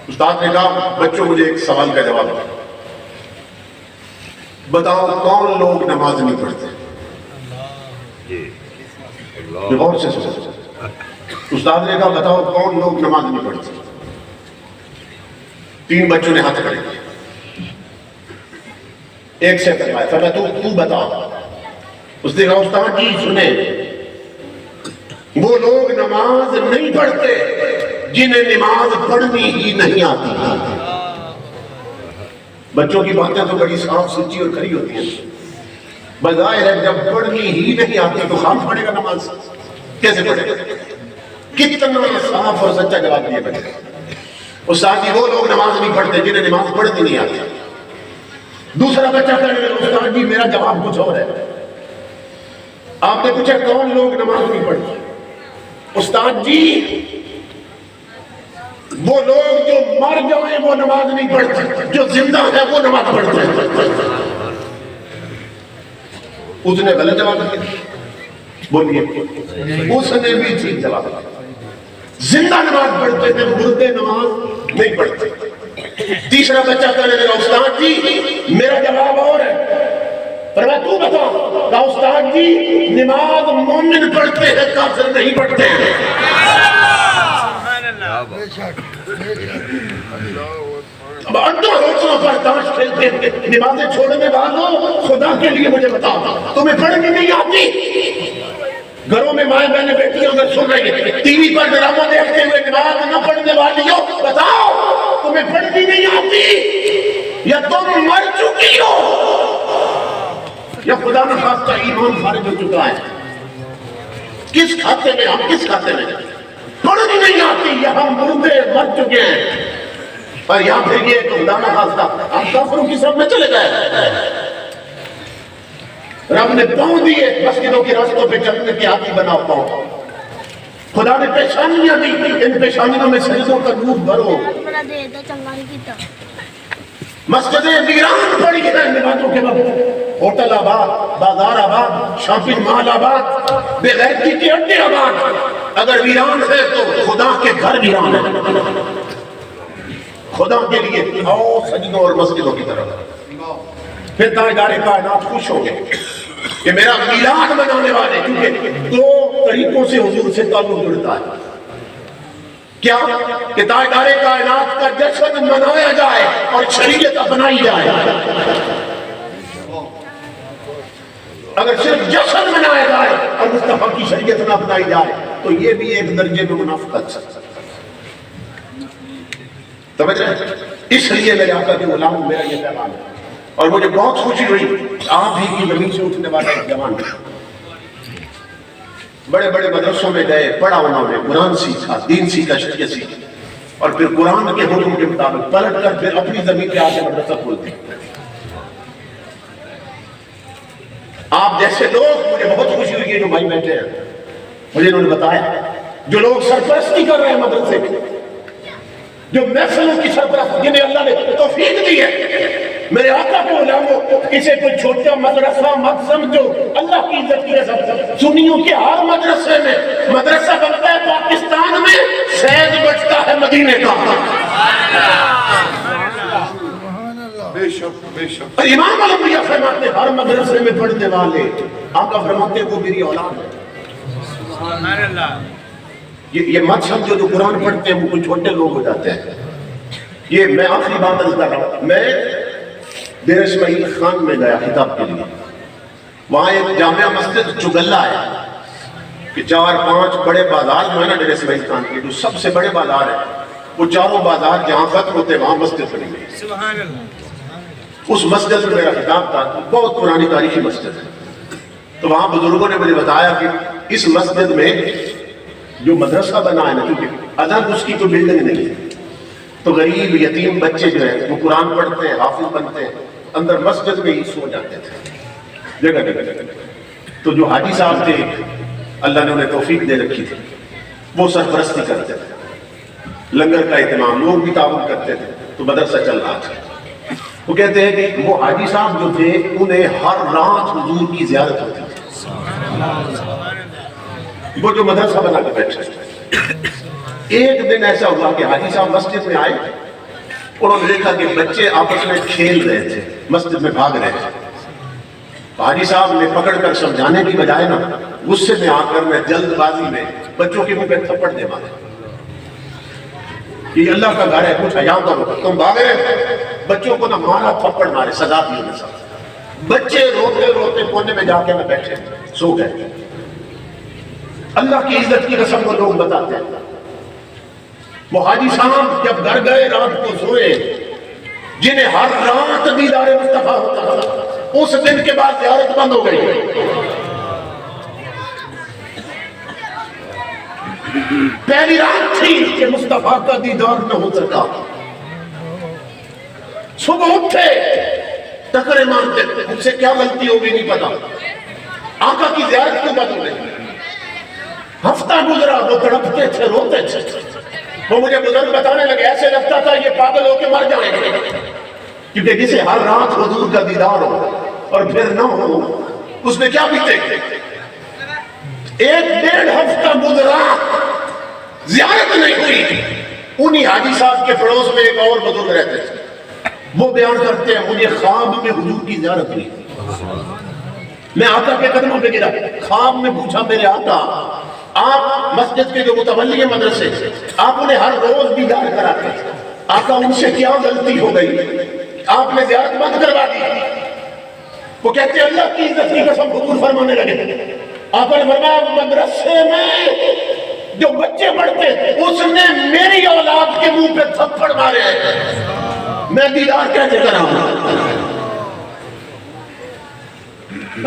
استاد نے کہا بچوں مجھے ایک سوال کا جواب دو، بتاؤ کون لوگ نماز نہیں پڑھتے؟ غور سے سوچو۔ استاد نے کہا بتاؤ کون لوگ نماز نہیں پڑھتے؟ 3 بچوں نے ہاتھ کھڑے کیے، ایک سے فرمایا، فرمایا تو بتا۔ اس نے کہا استاد جی سنیں، وہ لوگ نماز نہیں پڑھتے جنہیں نماز پڑھنی ہی نہیں آتی۔ بچوں کی باتیں تو بڑی صاف سچی اور کھری ہوتی ہیں، بظاہر ہے جب پڑھنی ہی نہیں آتی تو خام پڑھے گا نماز، کیسے پڑھے گا؟ کتنا صاف اور سچا جواب دیا بچے۔ استاد جی وہ لوگ نماز نہیں پڑھتے جنہیں نماز پڑھنی نہیں آتی۔ دوسرا بچہ کہنے لگا استاد جی میرا جواب کچھ اور ہے۔ آپ نے پوچھا کون لوگ نماز نہیں پڑھتے؟ استاد جی وہ لوگ جو مر جائیں وہ نماز نہیں پڑھتے، جو زندہ ہے وہ نماز پڑھتے ہیں۔ اس نے غلط جواب دیا، بولیے اس نے بھی ٹھیک جواب دیا۔ زندہ نماز پڑھتے تھے، مردے نماز نہیں پڑھتے۔ تیسرا بچہ کہنے لگا استاد جی میرا جواب اور ہے۔ فرمایا تو بتا۔ کہا استاد جی نماز مومن پڑھتے ہیں، کافر نہیں پڑھتے ہیں۔ اب اڈوں روٹوں پر تاش کھیلتے ہیں، نمازیں چھوڑنے والوں خدا کے لیے مجھے بتاؤ تمہیں پڑھنی نہیں آتی؟ گھروں میں مائیں بہنیں بیٹیاں اگر سن رہی ہیں، ٹی وی پر ڈرامہ دیکھتے ہوئے نماز نہ پڑھنے والی ہو، بتاؤ تمہیں پڑھنی نہیں آتی یا تم مر چکی ہو یا خدا نہ خواستہ ایمان خارج ہو چکا ہے؟ کس کھاتے میں ہم کس کھاتے میں؟ پڑھنی نہیں آتی یا ہم مردے مر چکے ہیں، اور یا پھر یہ خدا نہ خواستہ ہم کافروں کی سب میں چلے گئے۔ رب نے پاؤں دیے، مسجدوں کے راستوں پہ چلنے کے عادی بناؤ پاؤں۔ خدا نے پیشانیاں دی، ان پیشانیوں میں سجدوں کا نور بھرو۔ مسجدیں ویران پڑی ہیں نمازوں کے وقت، ہوٹل آباد، بازار آباد، شاپنگ مال آباد، بے غیرتی کے اڈے آباد۔ اگر ویران ہے تو خدا کے گھر ویران ہے۔ خدا کے لیے آؤ سجدوں اور مسجدوں کی طرف، پھر تاجدار کائنات خوش ہوں گے کہ میرا میلاد منانے والے، کیونکہ دو طریقوں سے حضور سے تعلق جڑتا ہے۔ کیا کہ تاجدار کائنات کا جشن منایا جائے اور شریعت اپنائی جائے۔ اگر صرف جشن منایا جائے اور مصطفیٰ کی شریعت نہ اپنائی جائے تو یہ بھی ایک درجے میں منافقت ہے۔ سمجھ رہے ہیں؟ اس لیے میرے آقا کے غلام میرا یہ پیغام ہے، اور مجھے بہت خوشی ہوئی آپ ہی کی زمین سے اٹھنے والا ایک جوان بڑے بڑے مدرسوں میں گئے، پڑھا انہوں نے، قرآن سیکھا، دین سیکھا، شریعت سیکھی، اور پھر قرآن کے حکم کے مطابق پلٹ کر پھر اپنی زمین پہ آ کے مدرسہ کھولتے۔ آپ جیسے لوگ، مجھے بہت خوشی ہوئی ہے جو بھائی بیٹھے ہیں، مجھے انہوں نے بتایا جو لوگ سرپرستی کر رہے ہیں مدرسے کی، جو محفلوں کی سرپرست جنہیں اللہ نے توفیق دی ہے، میرے آقا کے غلاموں، اسے کوئی چھوٹا مدرسہ مت سمجھو، اللہ کی عزت کی رسم۔ سنیوں کے ہر مدرسے میں مدرسہ بنتا ہے پاکستان میں، فیض بچتا ہے مدینے کا۔ بے شک بے شک۔ اور امام الانبیاء فرماتے ہیں ہر مدرسے میں پڑھنے والے، آقا فرماتے ہیں وہ میری اولاد ہے۔ سبحان اللہ۔ یہ مت سمجھو جو قرآن پڑھتے ہیں وہ کوئی چھوٹے لوگ ہو جاتے ہیں۔ یہ میں آخری بات عرض کر رہا ہوں، میں دیر اسماعیل خان میں گیا خطاب کے لیے، وہاں ایک جامعہ مسجد چگلہ ہے کہ 4-5 بڑے بازار جو ہے نا دیر اسماعیل خان کے، جو سب سے بڑے بازار ہیں، وہ چاروں بازار جہاں ختم ہوتے ہیں وہاں مسجد بنی گئی۔ سبحان اللہ۔ اس مسجد میں میرا خطاب تھا، بہت پرانی تاریخی مسجد ہے۔ تو وہاں بزرگوں نے مجھے بتایا کہ اس مسجد میں جو مدرسہ بنا ہے نا، کیونکہ ادھر اس کی کوئی بلڈنگ نہیں ہے، تو غریب یتیم بچے جو ہیں وہ قرآن پڑھتے ہیں، حافظ بنتے ہیں، اندر مسجد میں ہی سو جاتے تھے جگہ جگہ۔ تو جو حاجی صاحب تھے، اللہ نے انہیں توفیق دے رکھی تھی، وہ سرپرستی کرتے تھے، لنگر کا اہتمام، لوگ بھی تعاون کرتے تھے، تو مدرسہ چل رہا تھا۔ وہ کہتے ہیں کہ وہ حاجی صاحب جو تھے انہیں ہر رات حضور کی زیارت ہوتی تھی، وہ جو مدرسہ بنا کے بیٹھے۔ ایک دن ایسا ہوا کہ حاجی صاحب مسجد میں آئے، انہوں نے دیکھا کہ بچے آپس میں کھیل رہے تھے، مسجد میں بھاگ رہے تھے۔ حاجی صاحب نے پکڑ کر سمجھانے کی بجائے نا، غصے میں آ کر میں جلد بازی میں بچوں کے منہ پہ تھپڑ دے مارے کہ اللہ کا گھر ہے، کچھ حیا کرو، تم بھاگ رہے۔ بچوں کو نہ مارا، تھپڑ مارے، سزا دی انہیں سب۔ بچے روتے روتے کونے میں جا کے میں بیٹھے سو گئے۔ اللہ کی عزت کی قسم کو لوگ بتاتے ہیں، وہ حاجی صاحب جب گھر گئے رات کو سوئے، جنہیں ہر رات دیدار مصطفیٰ ہوتا تھا، اس دن کے بعد زیارت بند ہو گئی۔ پہلی رات تھی کہ مصطفیٰ کا دیدار نہ ہو سکا۔ صبح اٹھے، ٹکرے مارتے، مجھ سے کیا غلطی ہوگی نہیں پتا، آقا کی زیارت کیوں بند ہو گئی۔ ہفتہ گزرا، وہ تڑپتے تھے، روتے تھے۔ وہ مجھے بزرگ بتانے لگے ایسے لگتا تھا یہ پاگل ہو کے مر جائیں گے، کیونکہ جسے ہر رات حضور کا دیدار ہو اور پھر نہ ہو، اس میں کیا بیتے گے۔ 1-1.5 ہفتہ گزرا، زیارت نہیں ہوئی۔ انہی حاجی صاحب کے پڑوس میں ایک اور بزرگ رہتے تھے، وہ بیان کرتے ہیں مجھے خواب میں حضور کی زیارت ہوئی، میں آقا کے قدموں پہ گرا، خواب میں پوچھا میرے آقا آپ مسجد کے جو متولی مدرسے آپ انہیں ہر روز دیدار کراتے ہیں، آقا ان سے کیا غلطی ہو گئی آپ نے زیارت بند کروا دی۔ وہ کہتے ہیں اللہ کی عزت کی قسم حضور فرمانے لگے، آقا نے فرمایا مدرسے میں جو بچے پڑھتے اس نے میری اولاد کے منہ پہ تھپڑ مارے ہیں، میں دیدار کیسے کراؤں؟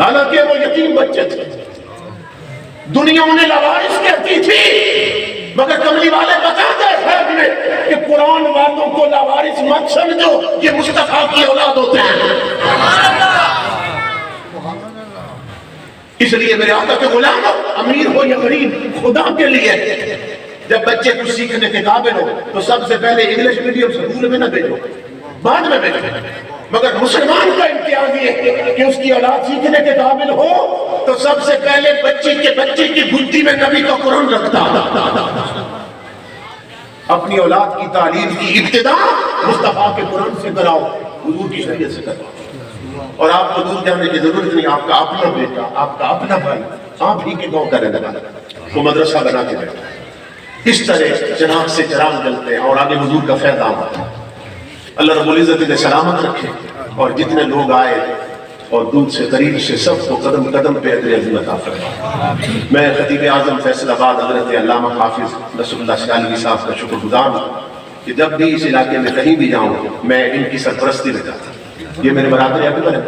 حالانکہ وہ یتیم بچے تھے، دنیا انہیں لاوارث کہتی تھی، مگر کملی والے بتاتے ہیں میں کہ قرآن والوں کو لاوارث مت سمجھو، یہ مصطفیٰ کی اولاد ہوتے ہیں۔ اس لیے میرے آقا کے غلام امیر ہو یا غریب، خدا کے لیے جب بچے کچھ سیکھنے کے قابل ہو تو سب سے پہلے انگلش میڈیم سکول میں نہ بھیجو، بعد میں بیٹھے، مگر مسلمان کا امتیاز یہ ہے کہ اس کی اولاد سیکھنے کے قابل ہو تو سب سے پہلے بچے کی گدی میں نبی کا قرآن رکھتا، اپنی اولاد کی تعلیم کی ابتدا مصطفیٰ کے قرآن سے کراؤ، حضور کی شریعت سے کراؤ۔ اور آپ کو دور جانے کی ضرورت نہیں، آپ کا اپنا بیٹا، آپ کا اپنا بھائی، آپ ہی کے گاؤں کا رہنے والا وہ مدرسہ بنا کے بیٹھا۔ اس طرح چراغ سے چراغ جلتے ہیں اور آگے حضور کا فیض آتا ہے۔ اللہ رب العزت نے سلامت رکھے اور جتنے لوگ آئے اور دودھ سے قریب سے سب کو قدم قدم پہ اجر عظیم عطا فرمائے۔ میں خطیب اعظم فیصل آباد حضرت علامہ حافظ نصر اللہ سیالوی صاحب کا شکر گزار ہوں کہ جب بھی اس علاقے میں کہیں بھی جاؤں میں ان کی سرپرستی میں جاتا ہوں۔ یہ میرے برادر اکبر ہے۔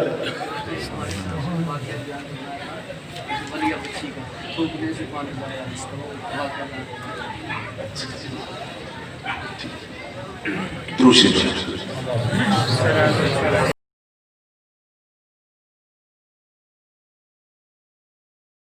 دوسری